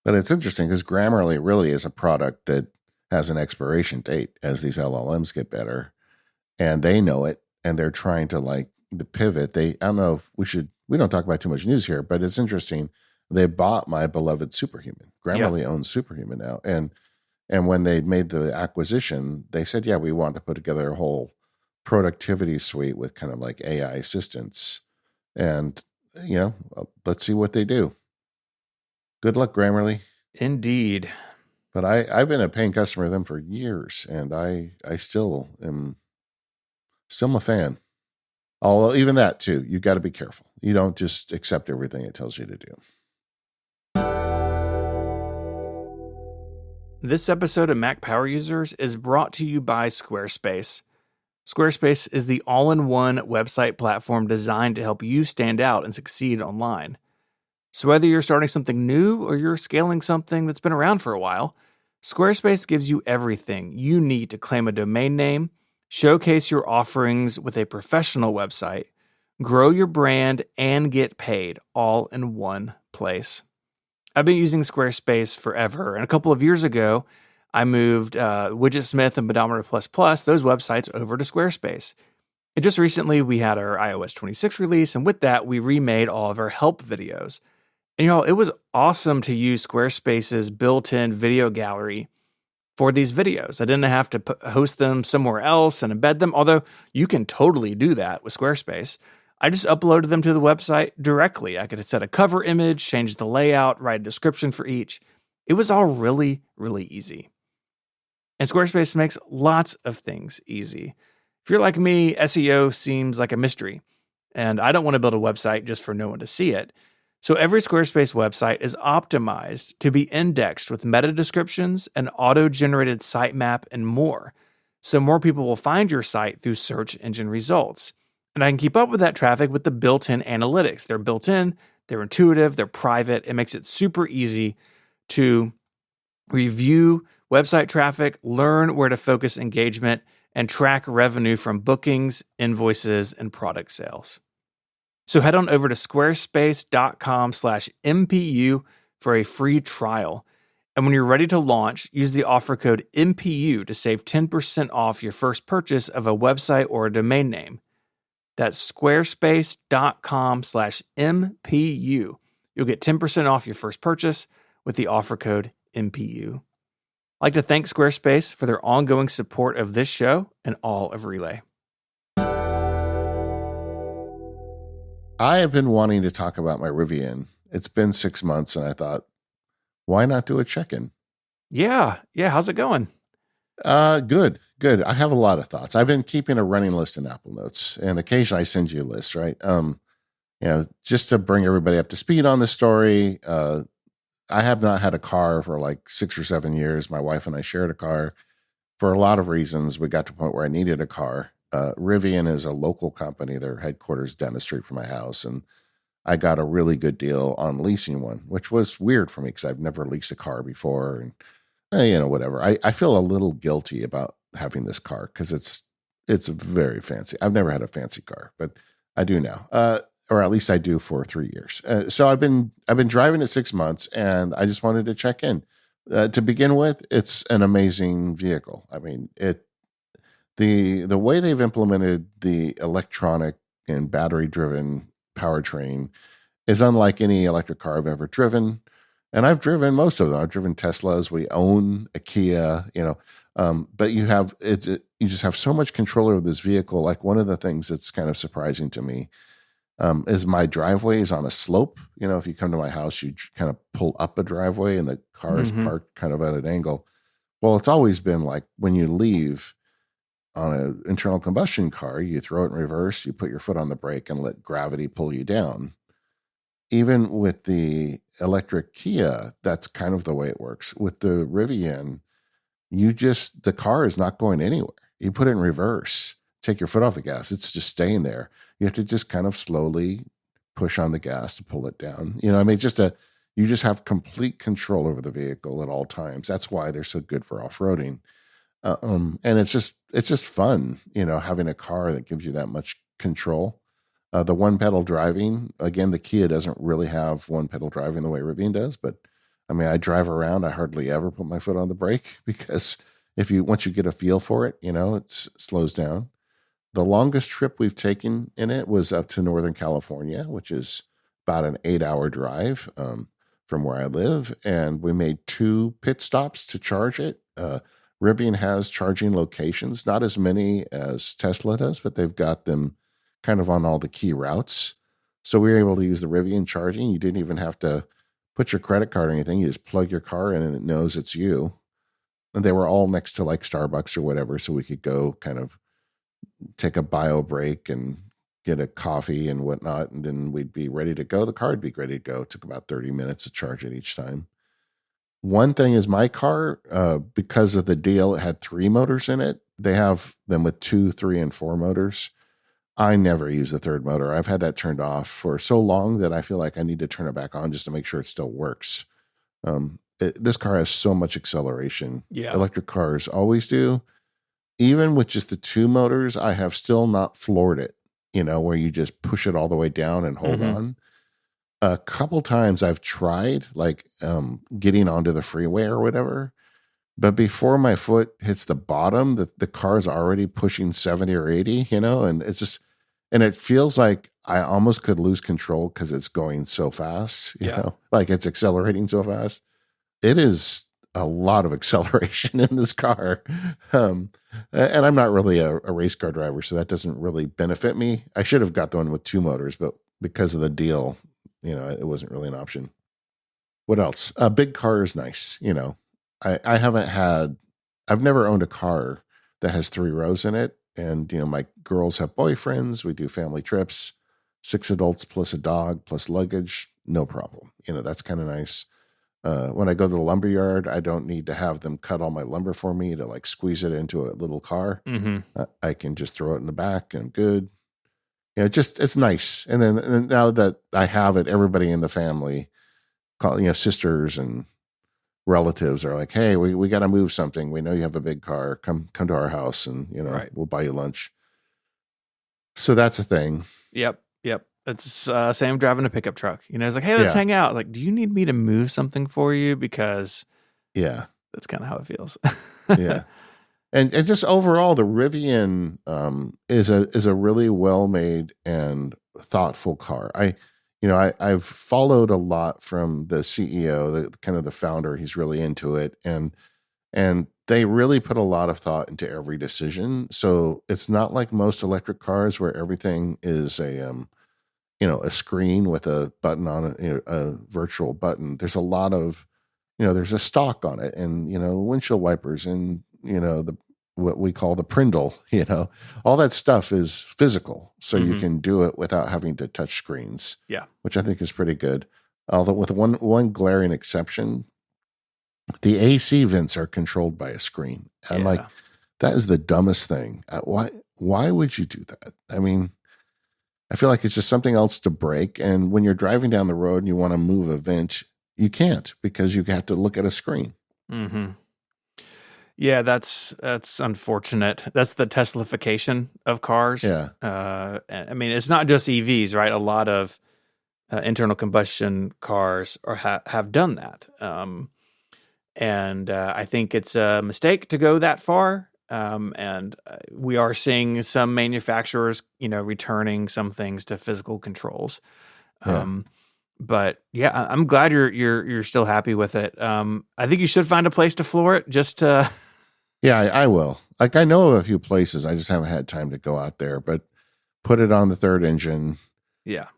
But it's interesting because Grammarly really is a product that has an expiration date as these LLMs get better, and they know it, and they're trying to pivot. I don't know if we don't talk about too much news here, but it's interesting. They bought my beloved Superhuman. Grammarly owns Superhuman now. And when they made the acquisition, they said, yeah, we want to put together a whole productivity suite with kind of like AI assistants. And, let's see what they do. Good luck, Grammarly. Indeed. But I've been a paying customer of them for years, and I still am a fan. Although even that too, you got to be careful. You don't just accept everything it tells you to do. This episode of Mac Power Users is brought to you by Squarespace. Squarespace is the all-in-one website platform designed to help you stand out and succeed online. So whether you're starting something new or you're scaling something that's been around for a while, Squarespace gives you everything you need to claim a domain name, showcase your offerings with a professional website, grow your brand, and get paid all in one place. I've been using Squarespace forever, and a couple of years ago, I moved Widgetsmith and Pedometer++, those websites, over to Squarespace. And just recently, we had our iOS 26 release, and with that, we remade all of our help videos. And it was awesome to use Squarespace's built-in video gallery for these videos. I didn't have to host them somewhere else and embed them, although you can totally do that with Squarespace. I just uploaded them to the website directly. I could set a cover image, change the layout, write a description for each. It was all really, really easy. And Squarespace makes lots of things easy. If you're like me, SEO seems like a mystery, and I don't want to build a website just for no one to see it. So every Squarespace website is optimized to be indexed with meta descriptions, an auto-generated sitemap, and more. So more people will find your site through search engine results. And I can keep up with that traffic with the built-in analytics. They're built in, they're intuitive, they're private. It makes it super easy to review website traffic, learn where to focus engagement, and track revenue from bookings, invoices, and product sales. So head on over to squarespace.com/MPU for a free trial. And when you're ready to launch, use the offer code MPU to save 10% off your first purchase of a website or a domain name. That's squarespace.com/MPU. You'll get 10% off your first purchase with the offer code MPU. I'd like to thank Squarespace for their ongoing support of this show and all of Relay. I have been wanting to talk about my Rivian. It's been 6 months, and I thought, why not do a check-in? Yeah. How's it going? Good. I have a lot of thoughts. I've been keeping a running list in Apple Notes, and occasionally I send you a list, right? Just to bring everybody up to speed on the story. I have not had a car for like 6 or 7 years. My wife and I shared a car for a lot of reasons. We got to a point where I needed a car. Rivian is a local company. Their headquarters down the street from my house. And I got a really good deal on leasing one, which was weird for me because I've never leased a car before. And, whatever. I feel a little guilty about having this car because it's very fancy. I've never had a fancy car, but I do now. Or at least I do for 3 years. So I've been driving it 6 months, and I just wanted to check in. To begin with, it's an amazing vehicle. I mean, the way they've implemented the electronic and battery driven powertrain is unlike any electric car I've ever driven. And I've driven most of them. I've driven Teslas. We own a Kia. But you just have so much control over this vehicle. Like, one of the things that's kind of surprising to me is my driveway is on a slope. If you come to my house, you kind of pull up a driveway and the car is parked kind of at an angle. Well, it's always been like when you leave on an internal combustion car, you throw it in reverse, you put your foot on the brake and let gravity pull you down. Even with the electric Kia, that's kind of the way it works. With the Rivian, the car is not going anywhere. You put it in reverse, take your foot off the gas, it's just staying there. You have to just kind of slowly push on the gas to pull it down. You just have complete control over the vehicle at all times. That's why they're so good for off-roading. And it's just fun, having a car that gives you that much control. The one pedal driving, again, the Kia doesn't really have one pedal driving the way Rivian does, but I mean, I drive around, I hardly ever put my foot on the brake because once you get a feel for it, it slows down. The longest trip we've taken in it was up to Northern California, which is about an 8-hour drive from where I live. And we made 2 pit stops to charge it. Rivian has charging locations, not as many as Tesla does, but they've got them kind of on all the key routes. So we were able to use the Rivian charging. You didn't even have to put your credit card or anything. You just plug your car in and it knows it's you. And they were all next to like Starbucks or whatever, so we could go kind of take a bio break and get a coffee and whatnot, and then we'd be ready to go. The car would be ready to go. It took about 30 minutes to charge it each time. One thing is my car, because of the deal, it had 3 motors in it. They have them with 2, 3, and 4 motors. I never use the third motor. I've had that turned off for so long that I feel like I need to turn it back on just to make sure it still works. This car has so much acceleration. Yeah. Electric cars always do. Even with just the 2 motors, I have still not floored it, where you just push it all the way down and hold on. A couple times I've tried getting onto the freeway or whatever, but before my foot hits the bottom, the car's already pushing 70 or 80, and it's just, and it feels like I almost could lose control because it's going so fast, like it's accelerating so fast. It is a lot of acceleration in this car. Um, and I'm not really a race car driver, so that doesn't really benefit me. I should have got the one with two motors, but because of the deal, it wasn't really an option. What else? A big car is nice. I haven't had, I've never owned a car that has three rows in it. And, my girls have boyfriends. We do family trips, 6 adults plus a dog plus luggage. No problem. That's kind of nice. When I go to the lumber yard, I don't need to have them cut all my lumber for me to like squeeze it into a little car. Mm-hmm. I can just throw it in the back and I'm good. It's nice. And now that I have it, everybody in the family, sisters and relatives are like, hey, we got to move something. We know you have a big car. Come to our house and, Right. we'll buy you lunch. So that's a thing. Yep. It's same driving a pickup truck. It's like, hey, let's hang out. Like, do you need me to move something for you? Because that's kind of how it feels. Yeah. And just overall, the Rivian is a really well made and thoughtful car. I've followed a lot from the CEO, the kind of the founder. He's really into it, and they really put a lot of thought into every decision. So it's not like most electric cars where everything is a screen with a button on it, a virtual button. There's a lot of, there's a stock on it, and windshield wipers, and what we call the Prindle. All that stuff is physical, so you can do it without having to touch screens. Yeah, which I think is pretty good. Although with one glaring exception, the AC vents are controlled by a screen. I'm like, that is the dumbest thing. Why would you do that? I mean, I feel like it's just something else to break. And when you're driving down the road and you want to move a vent, you can't because you have to look at a screen. Mm-hmm. Yeah, that's unfortunate. That's the Teslification of cars. Yeah. I mean, it's not just EVs, right? A lot of internal combustion cars have done that. And I think it's a mistake to go that far. And we are seeing some manufacturers, returning some things to physical controls. But yeah, I'm glad you're still happy with it. I think you should find a place to floor it just to. Yeah, I will. Like, I know of a few places. I just haven't had time to go out there, but put it on the third engine. Yeah.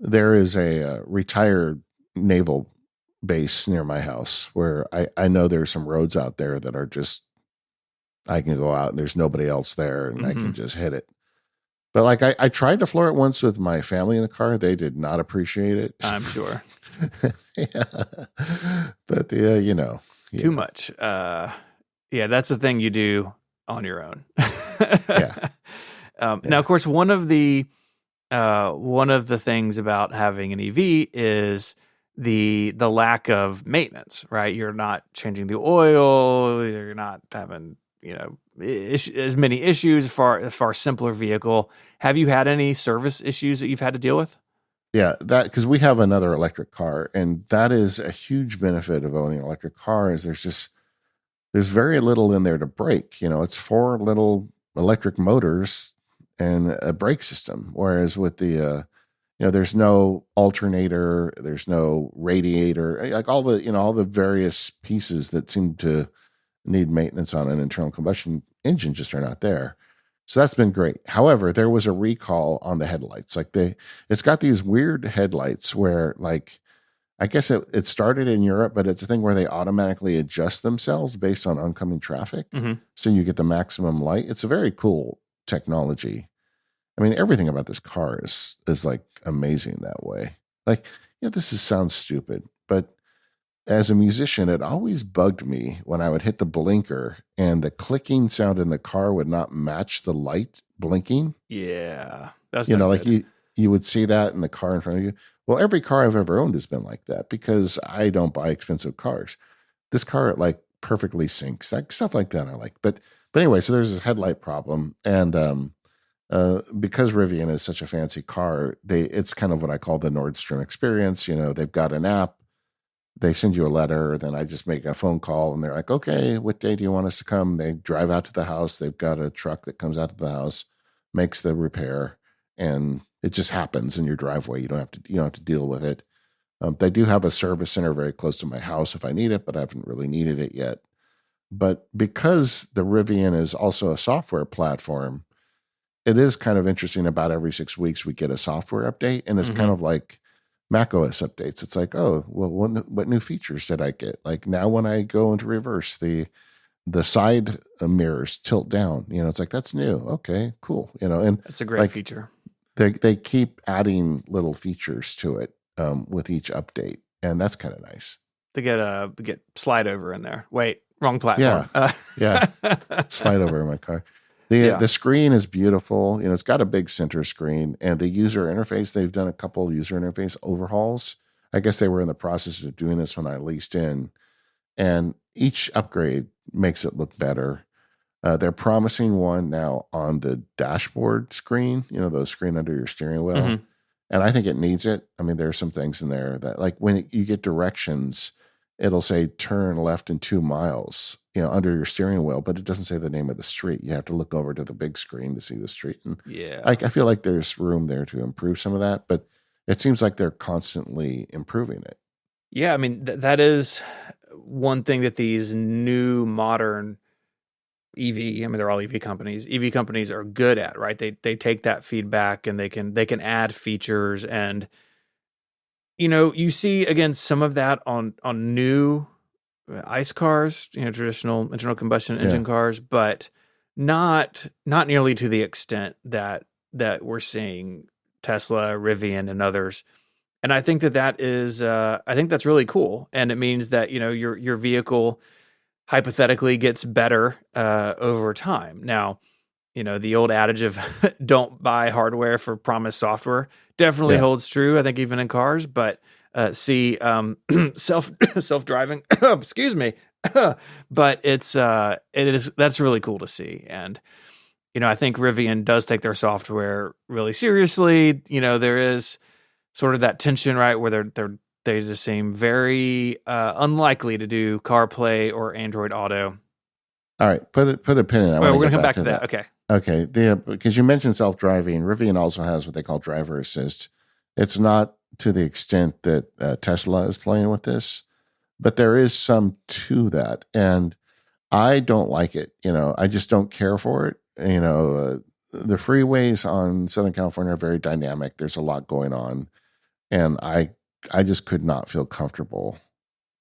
There is a retired naval base near my house where I know there's some roads out there that are just, I can go out and there's nobody else there and I can just hit it. But like, I tried to floor it once with my family in the car. They did not appreciate it. I'm sure. But too much. Yeah, that's the thing you do on your own. Now, of course, one of the things about having an EV is the lack of maintenance, right? You're not changing the oil. You're not having as many issues. Far simpler vehicle. Have you had any service issues that you've had to deal with? Yeah, that because we have another electric car, and that is a huge benefit of owning an electric car. Is there's very little in there to break. It's 4 little electric motors and a brake system. Whereas with the, there's no alternator, there's no radiator, like all the various pieces that seem to need maintenance on an internal combustion engine just are not there. So that's been great. However, there was a recall on the headlights. Like it's got these weird headlights where like, I guess it started in Europe, but it's a thing where they automatically adjust themselves based on oncoming traffic. So you get the maximum light. It's a very cool technology. I mean, everything about this car is like amazing that way. Like, this sounds stupid, but as a musician, it always bugged me when I would hit the blinker and the clicking sound in the car would not match the light blinking. Yeah. That's like you would see that in the car in front of you. Well, every car I've ever owned has been like that because I don't buy expensive cars. This car, like, perfectly syncs. Like, stuff like that I like. But anyway, so there's this headlight problem. And because Rivian is such a fancy car, it's kind of what I call the Nordstrom experience. They've got an app. They send you a letter. Then I just make a phone call. And they're like, okay, what day do you want us to come? They drive out to the house. They've got a truck that comes out to the house, makes the repair, and it just happens in your driveway. You don't have to deal with it. They do have a service center very close to my house if I need it, but I haven't really needed it yet. But because the Rivian is also a software platform, it is kind of interesting. About every 6 weeks, we get a software update, and it's kind of like Mac OS updates. It's like, oh, well, what new features did I get? Like now, when I go into reverse, the side mirrors tilt down. It's like that's new. Okay, cool. And That's a great like feature. they keep adding little features to it with each update, and that's kind of nice. To get slide over in there. Wait, wrong platform. Yeah. Slide over in my car. The screen is beautiful. It's got a big center screen, and the user interface, they've done a couple of user interface overhauls. I guess they were in the process of doing this when I leased in, and each upgrade makes it look better. They're promising one now on the dashboard screen, the screen under your steering wheel. And I think it needs it. I mean, there are some things in there that, like when you get directions, it'll say turn left in 2 miles, under your steering wheel, but it doesn't say the name of the street. You have to look over to the big screen to see the street. And I feel like there's room there to improve some of that, but it seems like they're constantly improving it. Yeah, I mean, that is one thing that these new modern EV, I mean, they're all EV companies. EV companies are good at, right? They take that feedback and they can add features, and you see again some of that on new ICE cars, traditional internal combustion engine cars, but not nearly to the extent that we're seeing Tesla, Rivian, and others. And I think that is I think that's really cool, and it means that your vehicle hypothetically gets better over time. Now, the old adage of don't buy hardware for promised software definitely holds true, I think, even in cars, but self-driving, excuse me, but that's really cool to see. And, I think Rivian does take their software really seriously. There is sort of that tension, right, where they just seem very unlikely to do CarPlay or Android Auto. All right, put a pin in that. We're going to come back to that. Okay. Because you mentioned self-driving, Rivian also has what they call driver assist. It's not to the extent that Tesla is playing with this, but there is some to that, and I don't like it. I just don't care for it. The freeways on Southern California are very dynamic. There's a lot going on, and I just could not feel comfortable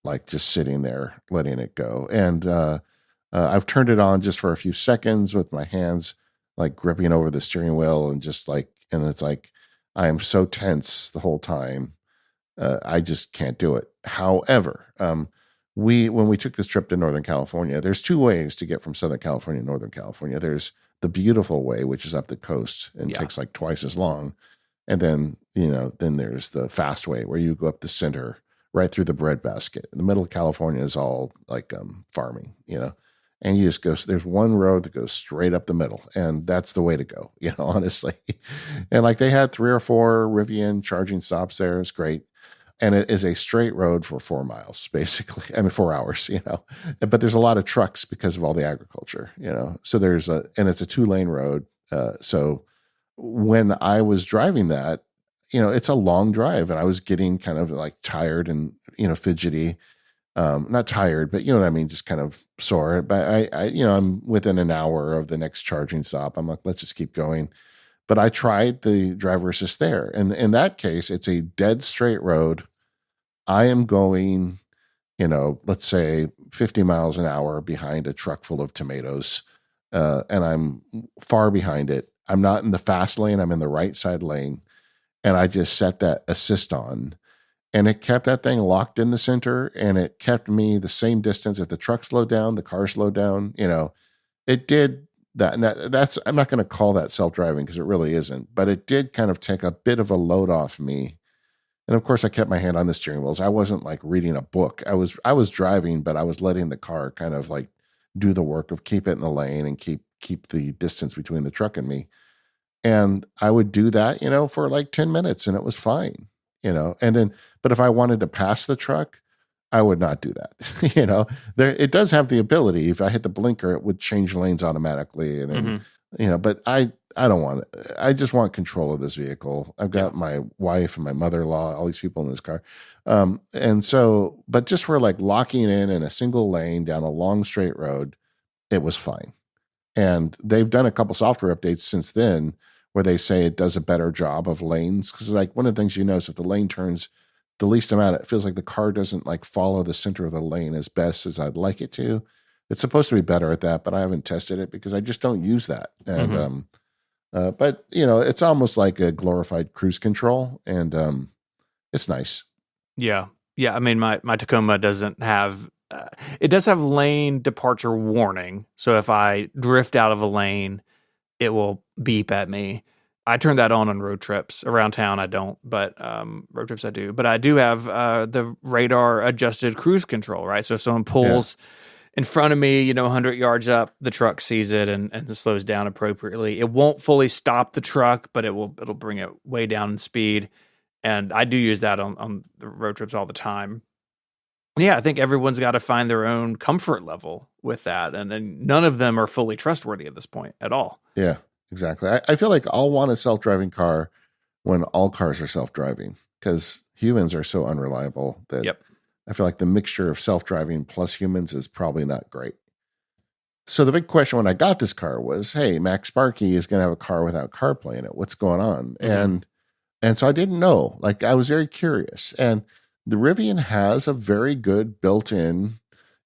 like just sitting there letting it go. And I've turned it on just for a few seconds with my hands like gripping over the steering wheel, and it's like I am so tense the whole time. I just can't do it. However, when we took this trip to Northern California, there's 2 ways to get from Southern California to Northern California. There's the beautiful way, which is up the coast and takes like twice as long. And then, then there's the fast way where you go up the center right through the breadbasket. In the middle of California is all like farming, and you just go, there's one road that goes straight up the middle, and that's the way to go, honestly. And like they had 3 or 4 Rivian charging stops there. It's great. And it is a straight road for 4 miles, basically. I mean, 4 hours, but there's a lot of trucks because of all the agriculture, so and it's a 2-lane road. So when I was driving that, it's a long drive, and I was getting kind of like tired and, fidgety. Not tired, but you know what I mean? Just kind of sore. But I'm within an hour of the next charging stop. I'm like, let's just keep going. But I tried the driver assist there. And in that case, it's a dead straight road. I am going, let's say 50 miles an hour behind a truck full of tomatoes. And I'm far behind it. I'm not in the fast lane. I'm in the right side lane. And I just set that assist on. And it kept that thing locked in the center, and it kept me the same distance. If the truck slowed down, the car slowed down. It did that. And that's I'm not going to call that self-driving because it really isn't. But it did kind of take a bit of a load off me. And of course, I kept my hand on the steering wheels. I wasn't like reading a book. I was driving, but I was letting the car kind of like do the work of keep it in the lane and keep the distance between the truck and me. And I would do that, for like 10 minutes, and it was fine. And then, but if I wanted to pass the truck, I would not do that. It does have the ability. If I hit the blinker, it would change lanes automatically. And then, but I I don't want it. I just want control of this vehicle. I've Yeah. got my wife and my mother-in-law, all these people in this car. And so, but just for like locking in a single lane down a long straight road, it was fine. And they've done a couple software updates since then where they say it does a better job of lanes. Cause like one of the things you notice if the lane turns the least amount, it feels like the car doesn't like follow the center of the lane as best as I'd like it to. It's supposed to be better at that, but I haven't tested it because I just don't use that. And, but you know, it's almost like a glorified cruise control, and it's nice. Yeah. Yeah. I mean, my Tacoma doesn't have, it does have lane departure warning. So if I drift out of a lane, it will beep at me. I turn that on road trips. Around town, I don't, but road trips I do. But I do have the radar adjusted cruise control, right? So if someone pulls in front of me, you know, 100 yards up, the truck sees it and slows down appropriately. It won't fully stop the truck, but it'll bring it way down in speed. And I do use that on the road trips all the time. Yeah, I think everyone's got to find their own comfort level with that. And none of them are fully trustworthy at this point at all. Yeah, exactly. I feel like I'll want a self-driving car when all cars are self-driving because humans are so unreliable that Yep. I feel like the mixture of self-driving plus humans is probably not great. So the big question when I got this car was, hey, Max Sparky is going to have a car without CarPlay in it. What's going on? And so I didn't know. Like I was very curious. And the Rivian has a very good built-in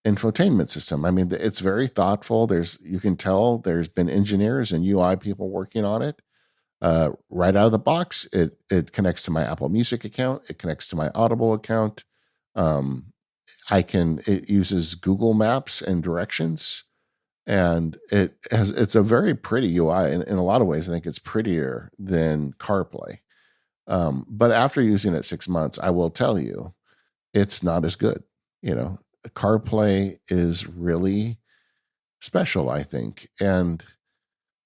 infotainment system. I mean, it's very thoughtful. You can tell there's been engineers and UI people working on it. Right out of the box, it connects to my Apple Music account. It connects to my Audible account. It uses Google Maps and directions, and it's a very pretty UI. In a lot of ways, I think it's prettier than CarPlay. But after using it 6 months, I will tell you, it's not as good. You know, CarPlay is really special, I think. And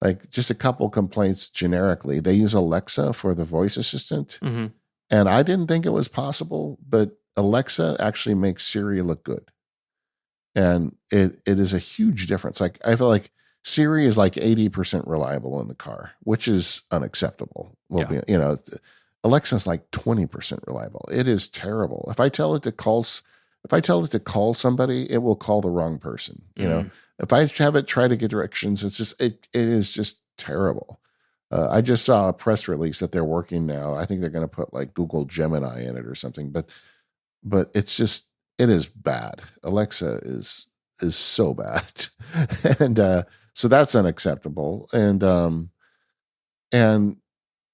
like just a couple complaints generically, they use Alexa for the voice assistant. Mm-hmm. And I didn't think it was possible, but Alexa actually makes Siri look good. And it is a huge difference. Like I feel like Siri is like 80% reliable in the car, which is unacceptable. You know, Alexa's like 20% reliable. It is terrible. If I tell it to call somebody, it will call the wrong person. You know, if I have it try to get directions, it is just terrible. I just saw a press release that they're working now. I think they're going to put like Google Gemini in it or something, but it is bad. Alexa is so bad. And so that's unacceptable. And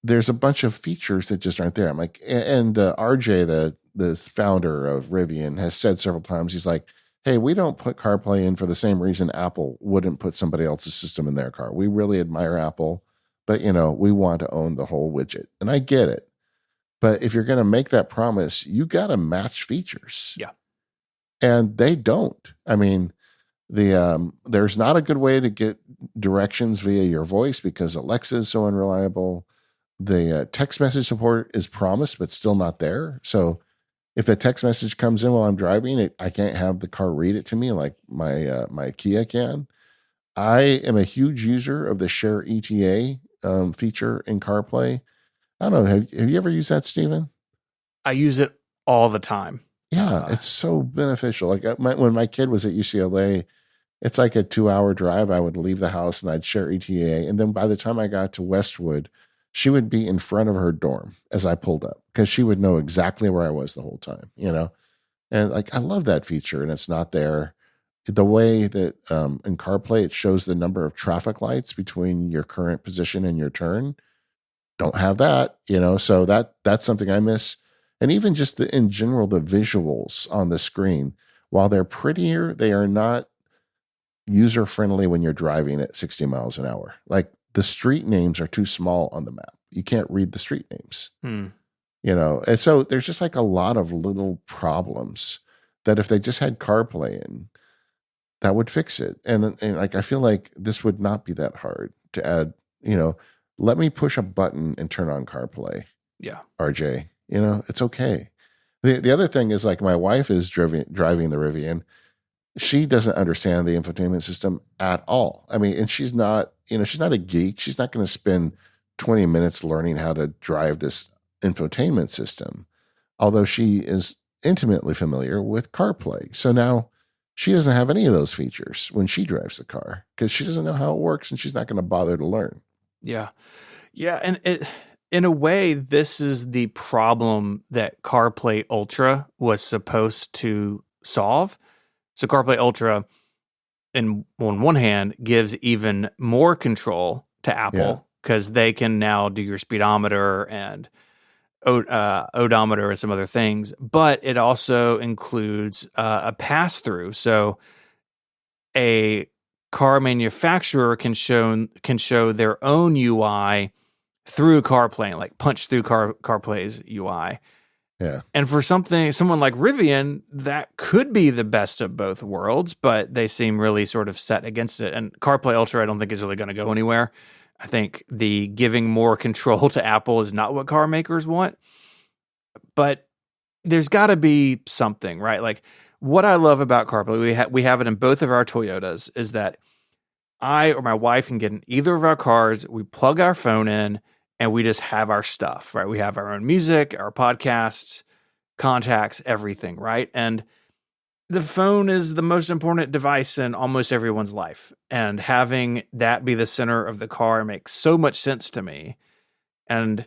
there's a bunch of features that just aren't there. I'm like, and RJ, the founder of Rivian, has said several times, he's like, hey, we don't put CarPlay in for the same reason Apple wouldn't put somebody else's system in their car. We really admire Apple, but you know, we want to own the whole widget. And I get it. But if you're going to make that promise, you got to match features. Yeah. And they don't. I mean, there's not a good way to get directions via your voice because Alexa is so unreliable. The text message support is promised, but still not there. So if a text message comes in while I'm driving, I can't have the car read it to me like my Kia can. I am a huge user of the Share ETA feature in CarPlay. I don't know. Have you ever used that, Steven? I use it all the time. Yeah, it's so beneficial. Like when my kid was at UCLA, it's like a 2-hour drive. I would leave the house and I'd share ETA. And then by the time I got to Westwood, she would be in front of her dorm as I pulled up because she would know exactly where I was the whole time, you know? And like, I love that feature and it's not there. The way that in CarPlay, it shows the number of traffic lights between your current position and your turn. Don't have that, you know? So that's something I miss. And even just in general, the visuals on the screen, while they're prettier, they are not user-friendly when you're driving at 60 miles an hour. Like the street names are too small on the map. You can't read the street names, you know? And so there's just like a lot of little problems that if they just had CarPlay in, that would fix it. And like, I feel like this would not be that hard to add, you know, let me push a button and turn on CarPlay. Yeah. RJ, you know, it's okay. The other thing is like my wife is driving the Rivian. she doesn't understand the infotainment system at all. I mean, and she's not, she's not a geek. She's not going to spend 20 minutes learning how to drive this infotainment system, although she is intimately familiar with CarPlay. So now she doesn't have any of those features when she drives the car because she doesn't know how it works and she's not going to bother to learn. Yeah. Yeah. And in a way, this is the problem that CarPlay Ultra was supposed to solve. So CarPlay Ultra, on one hand, gives even more control to Yeah. Apple because they can now do your speedometer and odometer and some other things, but it also includes a pass through. So a car manufacturer can show their own UI through CarPlay, like punch through CarPlay's UI. Yeah. And for someone like Rivian, that could be the best of both worlds, but they seem really sort of set against it. And CarPlay Ultra, I don't think is really going to go anywhere. I think the giving more control to Apple is not what car makers want. But there's got to be something, right? Like what I love about CarPlay, we have it in both of our Toyotas, is that I or my wife can get in either of our cars. We plug our phone in and we just have our stuff, right? We have our own music, our podcasts, contacts, everything, right? And the phone is the most important device in almost everyone's life. And having that be the center of the car makes so much sense to me. And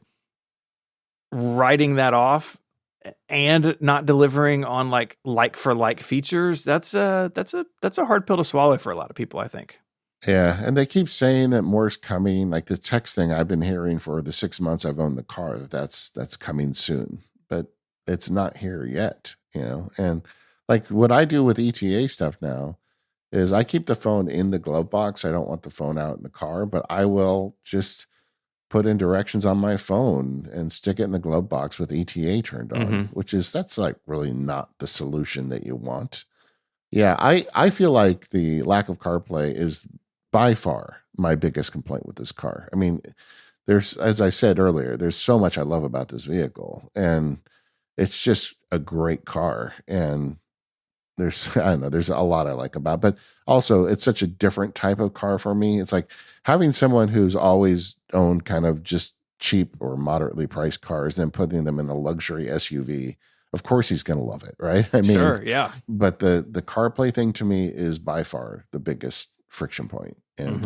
writing that off and not delivering on like for like features, that's a hard pill to swallow for a lot of people, I think. Yeah, and they keep saying that more's coming. Like the text thing I've been hearing for the 6 months I've owned the car, that's coming soon, but it's not here yet. And like what I do with ETA stuff now is I keep the phone in the glove box. I don't want the phone out in the car, but I will just put in directions on my phone and stick it in the glove box with ETA turned on, that's like really not the solution that you want. Yeah, I feel like the lack of CarPlay is by far my biggest complaint with this car. I mean, there's, as I said earlier, there's so much I love about this vehicle, and it's just a great car. And there's, I don't know, there's a lot I like about it, but also it's such a different type of car for me. It's like having someone who's always owned kind of just cheap or moderately priced cars, then putting them in a luxury SUV. Of course he's going to love it, right? I mean, sure, yeah. But the CarPlay thing to me is by far the biggest friction point. And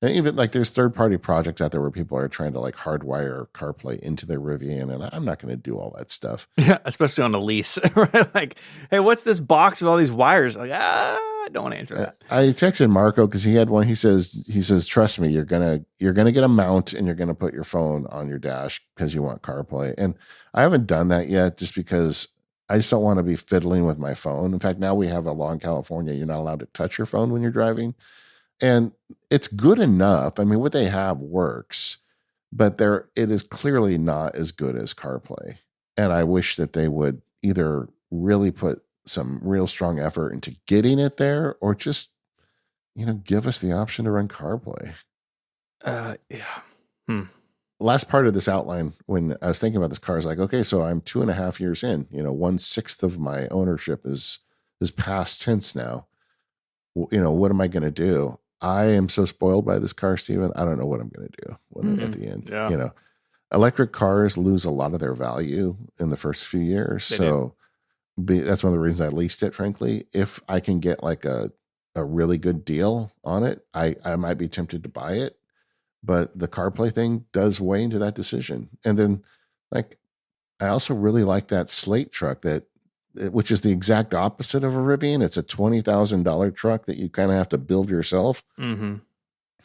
and even like there's third party projects out there where people are trying to like hardwire CarPlay into their Rivian, and I'm not going to do all that stuff. Yeah, especially on a lease, right? Like, hey, what's this box with all these wires? Like, I don't want to answer that. I texted Marco because he had one. He says, trust me, you're gonna get a mount and you're gonna put your phone on your dash because you want CarPlay. And I haven't done that yet, just because I just don't want to be fiddling with my phone. In fact, now we have a law in California, you're not allowed to touch your phone when you're driving. And it's good enough. I mean, what they have works, but it is clearly not as good as CarPlay. And I wish that they would either really put some real strong effort into getting it there, or just, give us the option to run CarPlay. Yeah. Last part of this outline, when I was thinking about this car, is like, okay, so I'm 2.5 years in, 1/6 of my ownership is past tense now. What am I going to do? I am so spoiled by this car, Steven. I don't know what I'm going to do at the end. Yeah. Electric cars lose a lot of their value in the first few years. That's one of the reasons I leased it, frankly. If I can get like a really good deal on it, I might be tempted to buy it. But the CarPlay thing does weigh into that decision. And then, like, I also really like that Slate truck which is the exact opposite of a Rivian. It's a $20,000 truck that you kind of have to build yourself. Mm-hmm.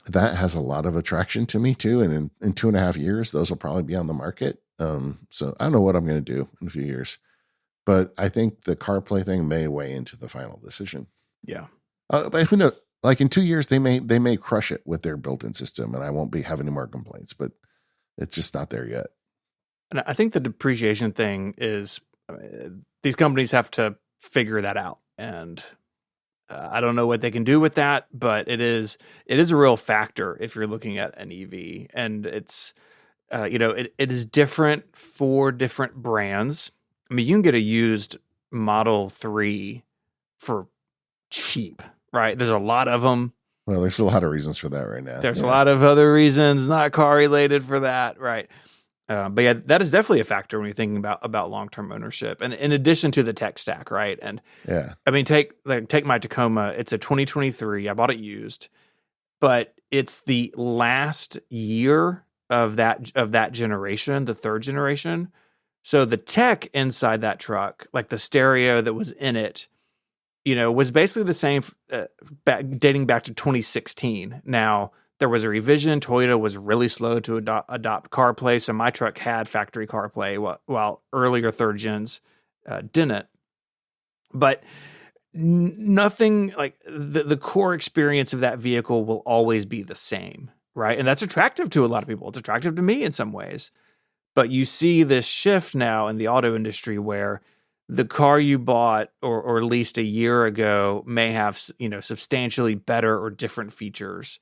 That has a lot of attraction to me too. And in 2.5 years, those will probably be on the market. So I don't know what I'm going to do in a few years, but I think the CarPlay thing may weigh into the final decision. Yeah. But who knows? Like in 2 years, they may crush it with their built-in system, and I won't be having any more complaints. But it's just not there yet. And I think the depreciation thing is, these companies have to figure that out, and I don't know what they can do with that, but it is a real factor if you're looking at an EV, and it's it is different for different brands. I mean, you can get a used Model 3 for cheap, right? There's a lot of them. Well, there's a lot of reasons for that right now. There's a Yeah. lot of other reasons, not car related for that, right? But yeah, that is definitely a factor when you're thinking about long term ownership, and in addition to the tech stack, right? And Yeah. I mean, take my Tacoma. It's a 2023. I bought it used, but it's the last year of that generation, the third generation. So the tech inside that truck, like the stereo that was in it, was basically the same dating back to 2016. Now, there was a revision. Toyota was really slow to adopt CarPlay, so my truck had factory CarPlay while earlier third gens didn't. But nothing like the core experience of that vehicle will always be the same, right? And that's attractive to a lot of people. It's attractive to me in some ways. But you see this shift now in the auto industry where the car you bought or leased a year ago may have, substantially better or different features.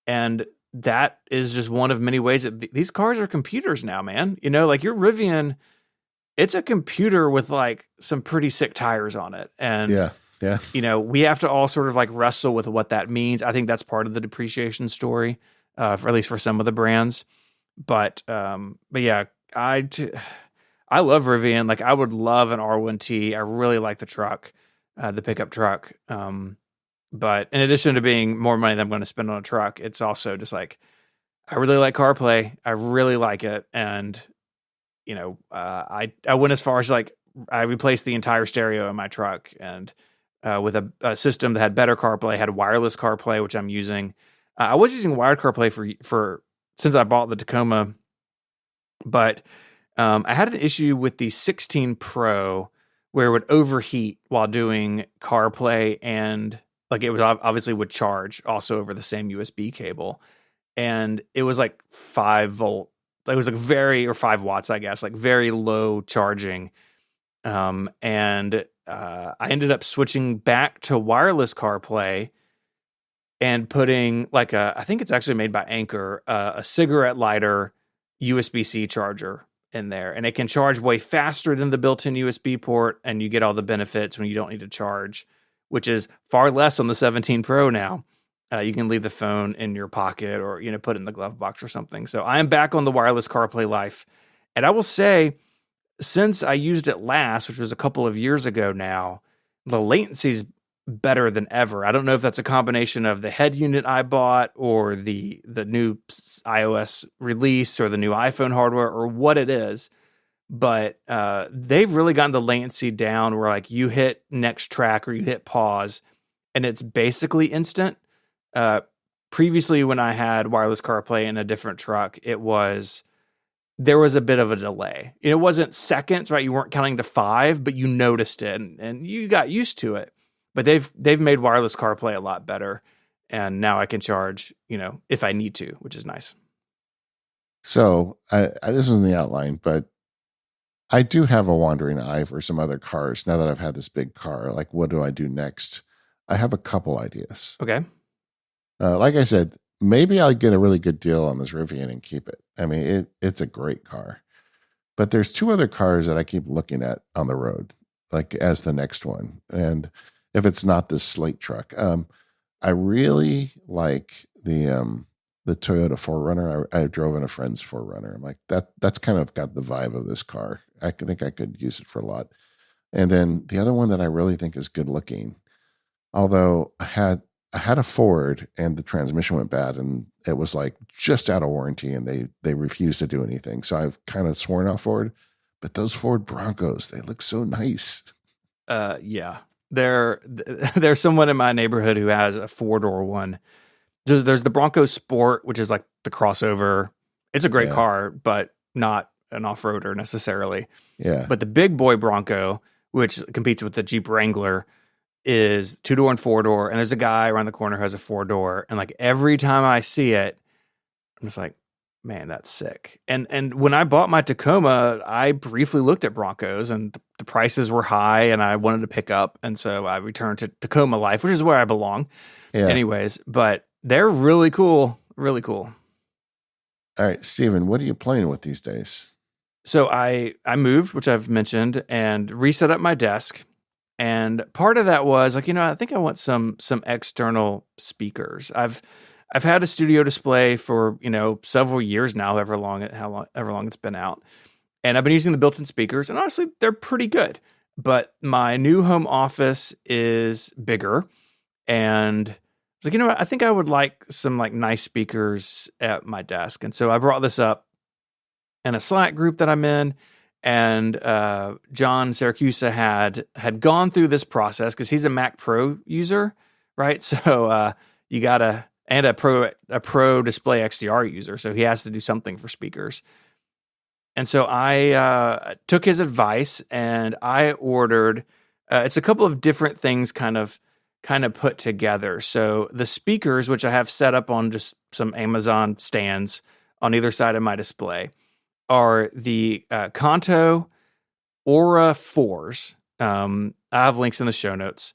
And that is just one of many ways that these cars are computers now, man. Like your Rivian, it's a computer with like some pretty sick tires on it. And, Yeah. Yeah. we have to all sort of like wrestle with what that means. I think that's part of the depreciation story, for at least for some of the brands. But yeah, I love Rivian. Like I would love an R1T. I really like the truck, the pickup truck. But in addition to being more money than I'm going to spend on a truck, it's also just like, I really like CarPlay. I really like it. And, I went as far as like, I replaced the entire stereo in my truck and with a system that had better CarPlay, had wireless CarPlay, which I'm using. I was using wired CarPlay for since I bought the Tacoma, but I had an issue with the 16 Pro where it would overheat while doing CarPlay, and like it would obviously would charge also over the same USB cable, and it was like 5 volt. It was like or 5 watts, I guess, like very low charging. And I ended up switching back to wireless CarPlay and putting like I think it's actually made by Anchor, a cigarette lighter USB-C charger in there, and it can charge way faster than the built-in USB port, and you get all the benefits when you don't need to charge, which is far less on the 17 Pro now. You can leave the phone in your pocket or put it in the glove box or something. So I am back on the wireless CarPlay life, and I will say, since I used it last, which was a couple of years ago now, the latency's better than ever. I don't know if that's a combination of the head unit I bought or the new iOS release or the new iPhone hardware or what it is, but they've really gotten the latency down where like you hit next track or you hit pause and it's basically instant. Previously when I had wireless CarPlay in a different truck, there was a bit of a delay. It wasn't seconds, right? You weren't counting to 5, but you noticed it and you got used to it. But they've made wireless CarPlay a lot better, and now I can charge, if I need to, which is nice. So this was in the outline, but I do have a wandering eye for some other cars now that I've had this big car. Like, what do I do next? I have a couple ideas. Okay. Like I said, maybe I'll get a really good deal on this Rivian and keep it. I mean, it's a great car. But there's two other cars that I keep looking at on the road, like as the next one. And if it's not this slate truck, I really like the Toyota 4Runner. I drove in a friend's 4Runner. I'm like, that's kind of got the vibe of this car. I think I could use it for a lot. And then the other one that I really think is good looking, although I had a Ford and the transmission went bad and it was like just out of warranty and they refused to do anything. So I've kind of sworn off Ford, but those Ford Broncos, they look so nice. Yeah. There's someone in my neighborhood who has a 4-door one. There's the Bronco Sport, which is like the crossover. It's a great car, but not an off-roader necessarily. Yeah. But the big boy Bronco, which competes with the Jeep Wrangler, is 2-door and 4-door. And there's a guy around the corner who has a 4-door. And like every time I see it, I'm just like, man, that's sick. And when I bought my Tacoma, I briefly looked at Broncos and the prices were high and I wanted to pick up. And so I returned to Tacoma Life, which is where I belong. Yeah. Anyways, but they're really cool. Really cool. All right, Steven, what are you playing with these days? So I moved, which I've mentioned, and reset up my desk. And part of that was like, I think I want some external speakers. I've had a studio display for, several years now, however long it's been out. And I've been using the built-in speakers, and honestly, they're pretty good. But my new home office is bigger, and I was like, what? I think I would like some like nice speakers at my desk. And so I brought this up in a Slack group that I'm in, and John Syracuse had gone through this process because he's a Mac Pro user, right? So you gotta and a Pro Display XDR user, so he has to do something for speakers. And so I took his advice and I ordered. It's a couple of different things, kind of put together. So the speakers, which I have set up on just some Amazon stands on either side of my display, are the Kanto Aura 4s. I have links in the show notes.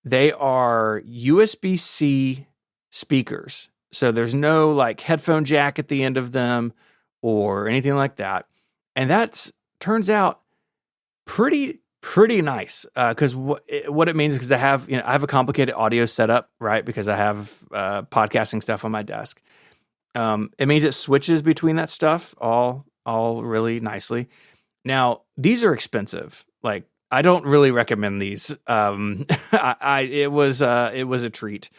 They are USB-C speakers. So there's no like headphone jack at the end of them or anything like that. And that turns out pretty nice. Because what it means is because I have a complicated audio setup, right? Because I have podcasting stuff on my desk. It means it switches between that stuff all really nicely. Now, these are expensive. Like, I don't really recommend these. It was a treat,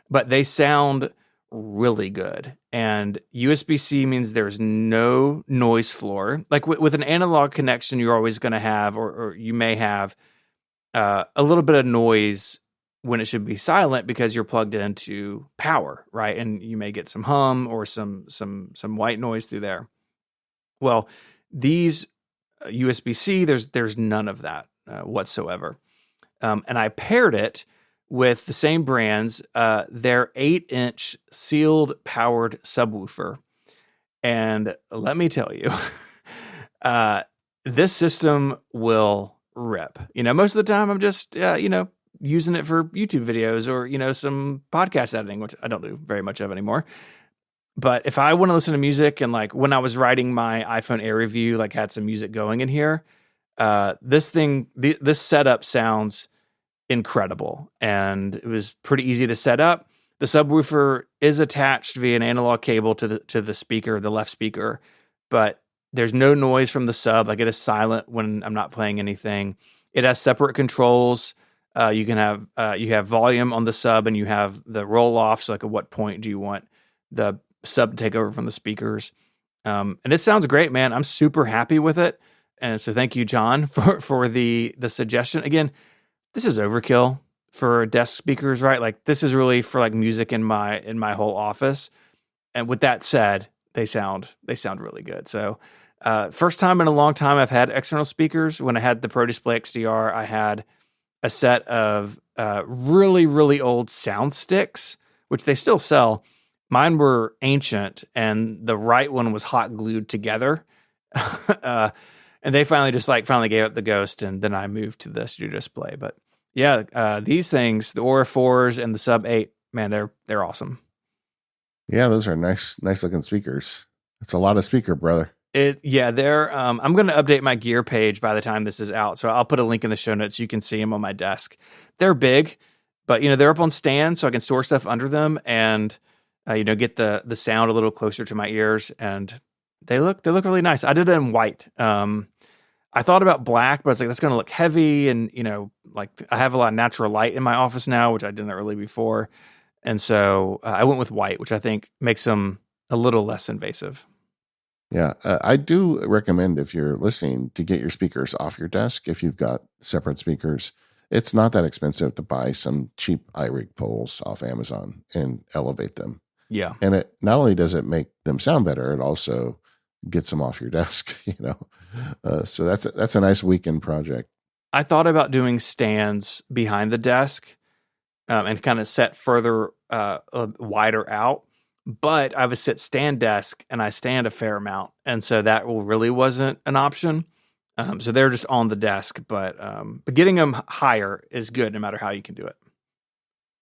but they sound really good. And USB-C means there's no noise floor. Like with an analog connection, you're always going to have, or you may have, a little bit of noise when it should be silent because you're plugged into power, right? And you may get some hum or some white noise through there. Well, these USB-C, there's none of that whatsoever. And I paired it with the same brands, their 8-inch sealed powered subwoofer. And let me tell you, this system will rip. Most of the time I'm just, using it for YouTube videos or, some podcast editing, which I don't do very much of anymore. But if I want to listen to music and like when I was writing my iPhone Air review, like had some music going in here, this setup sounds incredible, and it was pretty easy to set up. The subwoofer is attached via an analog cable to the speaker, the left speaker, but there's no noise from the sub. Like it is silent when I'm not playing anything. It has separate controls. You can have volume on the sub, and you have the roll off. So like at what point do you want the sub to take over from the speakers? And it sounds great, man. I'm super happy with it. And so thank you, John, for the suggestion. Again, this is overkill for desk speakers, right? Like this is really for like music in my whole office. And with that said, they sound really good. So first time in a long time I've had external speakers. When I had the Pro Display XDR, I had a set of really, really old sound sticks, which they still sell. Mine were ancient, and the right one was hot glued together. And they finally gave up the ghost, and then I moved to the studio display. But yeah, these things, the Aura 4s and the Sub 8, man, they're awesome. Yeah, those are nice looking speakers. It's a lot of speaker, brother. They're. I'm going to update my gear page by the time this is out, so I'll put a link in the show notes so you can see them on my desk. They're big, but they're up on stands, so I can store stuff under them and get the sound a little closer to my ears, and they look really nice. I did it in white. I thought about black, but I was like, that's going to look heavy. And, like I have a lot of natural light in my office now, which I didn't really before. And so I went with white, which I think makes them a little less invasive. Yeah. I do recommend, if you're listening, to get your speakers off your desk. If you've got separate speakers, it's not that expensive to buy some cheap iRig poles off Amazon and elevate them. Yeah. And it not only does it make them sound better, it also gets them off your desk, So that's a nice weekend project. I thought about doing stands behind the desk and kind of set further wider out, but I have a sit stand desk and I stand a fair amount, and so that really wasn't an option. So they're just on the desk, but getting them higher is good no matter how you can do it.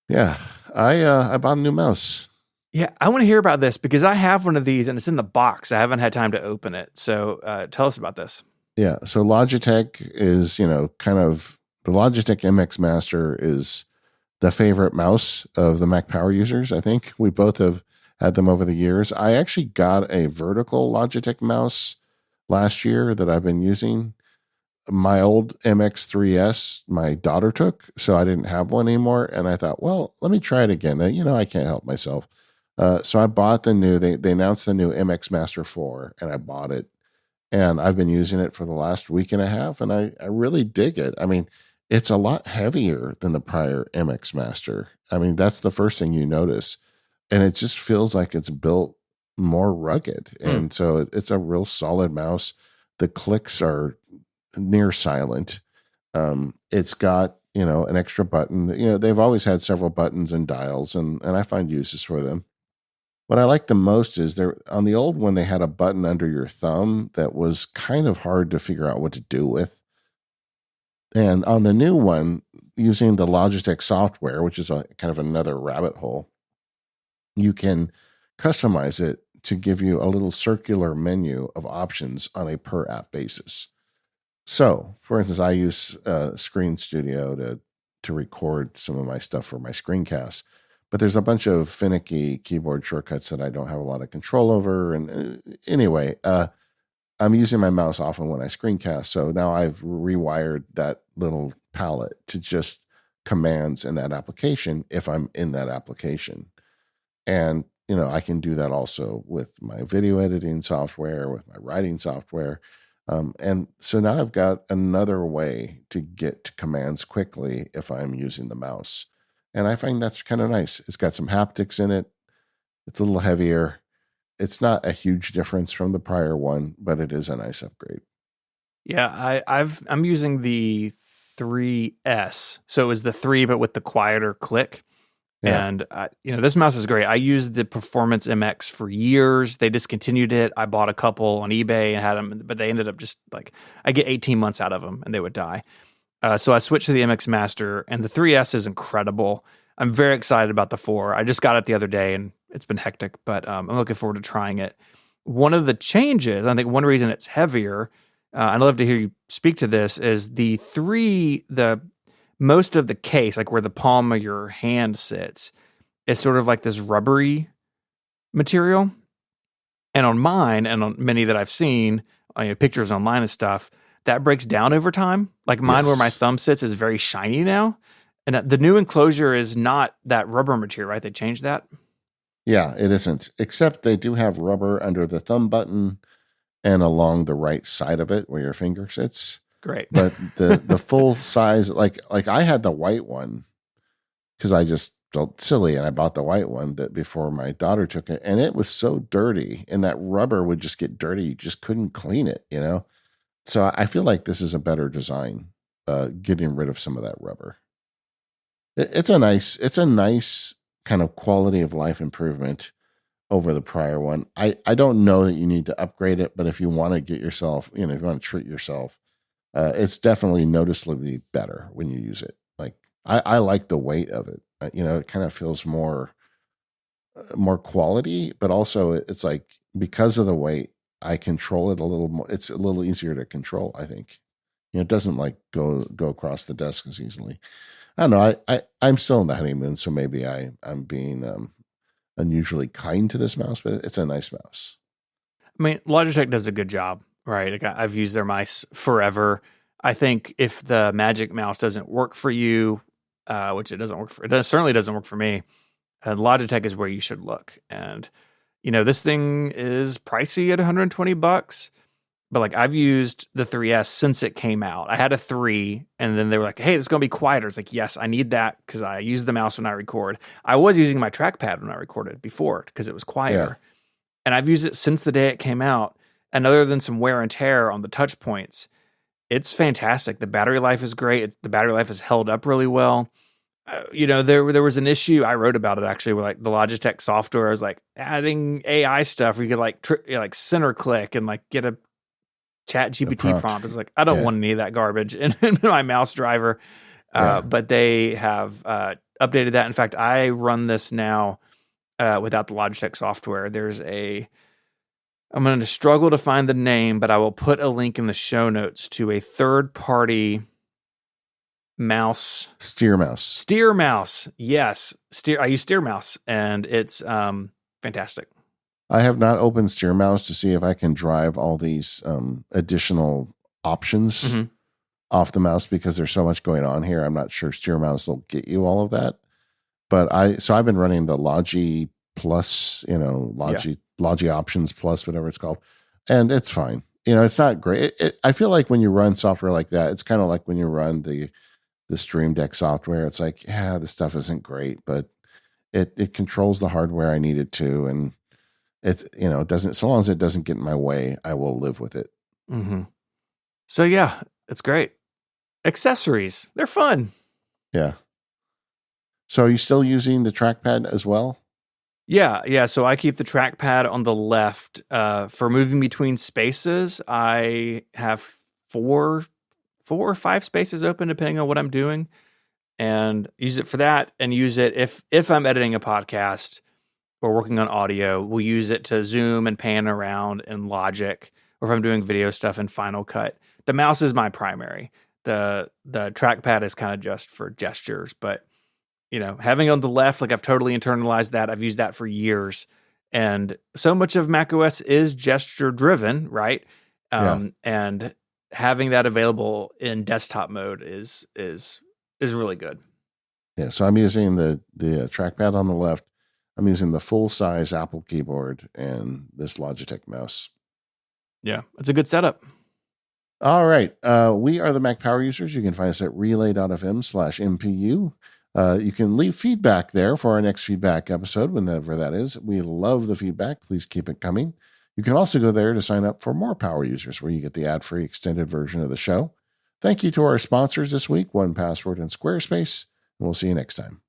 Yeah, I bought a new mouse. Yeah, I want to hear about this because I have one of these and it's in the box. I haven't had time to open it. So tell us about this. Yeah, so Logitech is, kind of the Logitech MX Master is the favorite mouse of the Mac Power users. I think we both have had them over the years. I actually got a vertical Logitech mouse last year that I've been using. My old MX3S, my daughter took, so I didn't have one anymore. And I thought, well, let me try it again. I can't help myself. So I bought the new, they announced the new MX Master 4, and I bought it. And I've been using it for the last week and a half, and I really dig it. I mean, it's a lot heavier than the prior MX Master. I mean, that's the first thing you notice. And it just feels like it's built more rugged. And so it's a real solid mouse. The clicks are near silent. It's got, an extra button. They've always had several buttons and dials, and I find uses for them. What I like the most is on the old one, they had a button under your thumb that was kind of hard to figure out what to do with. And on the new one, using the Logitech software, which is a kind of another rabbit hole, you can customize it to give you a little circular menu of options on a per app basis. So, for instance, I use Screen Studio to record some of my stuff for my screencasts. But there's a bunch of finicky keyboard shortcuts that I don't have a lot of control over. And anyway, I'm using my mouse often when I screencast. So now I've rewired that little palette to just commands in that application if I'm in that application. And, I can do that also with my video editing software, with my writing software. And so now I've got another way to get to commands quickly if I'm using the mouse. And I find that's kind of nice. It's got some haptics in it. It's a little heavier. It's not a huge difference from the prior one, but it is a nice upgrade. Yeah, I'm using the 3S. So it was the 3, but with the quieter click. Yeah. And this mouse is great. I used the Performance MX for years. They discontinued it. I bought a couple on eBay and had them, but they ended up just like I get 18 months out of them and they would die. So I switched to the MX Master, and the 3S is incredible. I'm very excited about the 4. I just got it the other day, and it's been hectic, but I'm looking forward to trying it. One of the changes, I think one reason it's heavier, I'd love to hear you speak to this, is the 3, most of the case, like where the palm of your hand sits, is sort of like this rubbery material. And on mine, and on many that I've seen, pictures online and stuff, that breaks down over time. Like mine, where my thumb sits, is very shiny now. And the new enclosure is not that rubber material, right? They changed that? Yeah, it isn't. Except they do have rubber under the thumb button and along the right side of it where your finger sits. Great. But the full size, like I had the white one because I just felt silly and I bought the white one that before my daughter took it, and it was so dirty, and that rubber would just get dirty. You just couldn't clean it, So I feel like this is a better design, getting rid of some of that rubber. It's a nice kind of quality of life improvement over the prior one. I don't know that you need to upgrade it, but if you want to get yourself, if you want to treat yourself, it's definitely noticeably better when you use it. Like I like the weight of it. It kind of feels more quality, but also it's like because of the weight, I control it a little more. It's a little easier to control, I think. It doesn't like go across the desk as easily. I don't know. I'm still in the honeymoon, so maybe I'm being unusually kind to this mouse, but it's a nice mouse. I mean, Logitech does a good job, right? Like I've used their mice forever. I think if the Magic Mouse doesn't work for you, which it certainly doesn't work for me, Logitech is where you should look. And this thing is pricey at $120, but like I've used the 3S since it came out. I had a 3, and then they were like, "Hey, it's going to be quieter." It's like, yes, I need that because I use the mouse when I record. I was using my trackpad when I recorded before because it was quieter. Yeah. And I've used it since the day it came out. And other than some wear and tear on the touch points, it's fantastic. The battery life is great. The battery life has held up really well. There was an issue. I wrote about it actually, where like the Logitech software was like adding AI stuff where you could like center click and like get a Chat GPT prompt. It's like I don't want any of that garbage in my mouse driver. But they have updated that. In fact, I run this now without the Logitech software. I'm going to struggle to find the name, but I will put a link in the show notes to a third-party mouse. Steer mouse. Steer mouse. Yes. I use steer mouse, and it's fantastic. I have not opened steer mouse to see if I can drive all these additional options off the mouse because there's so much going on here. I'm not sure steer mouse will get you all of that. But I've been running the Logi Plus, Logi Options Plus, whatever it's called, and it's fine. It's not great. I feel like when you run software like that, it's kind of like when you run the Stream Deck software. It's like, yeah, this stuff isn't great, but it controls the hardware I need it to, and it's it doesn't. So long as it doesn't get in my way, I will live with it. Mm-hmm. So yeah, it's great. Accessories, they're fun. Yeah. So are you still using the trackpad as well? Yeah. So I keep the trackpad on the left. For moving between spaces, I have four or five spaces open depending on what I'm doing, and use it for that. And use it if I'm editing a podcast or working on audio. We'll use it to zoom and pan around in Logic, or if I'm doing video stuff in Final Cut. The mouse is my primary. The trackpad is kind of just for gestures, but having on the left, like I've totally internalized that. I've used that for years. And so much of macOS is gesture driven, right? And having that available in desktop mode is really good. Yeah. So I'm using the trackpad on the left. I'm using the full size Apple keyboard and this Logitech mouse. Yeah. It's a good setup. All right. We are the Mac Power Users. You can find us at relay.fm/MPU. You can leave feedback there for our next feedback episode, whenever that is. We love the feedback. Please keep it coming. You can also go there to sign up for more Power Users, where you get the ad-free extended version of the show. Thank you to our sponsors this week, 1Password and Squarespace, and we'll see you next time.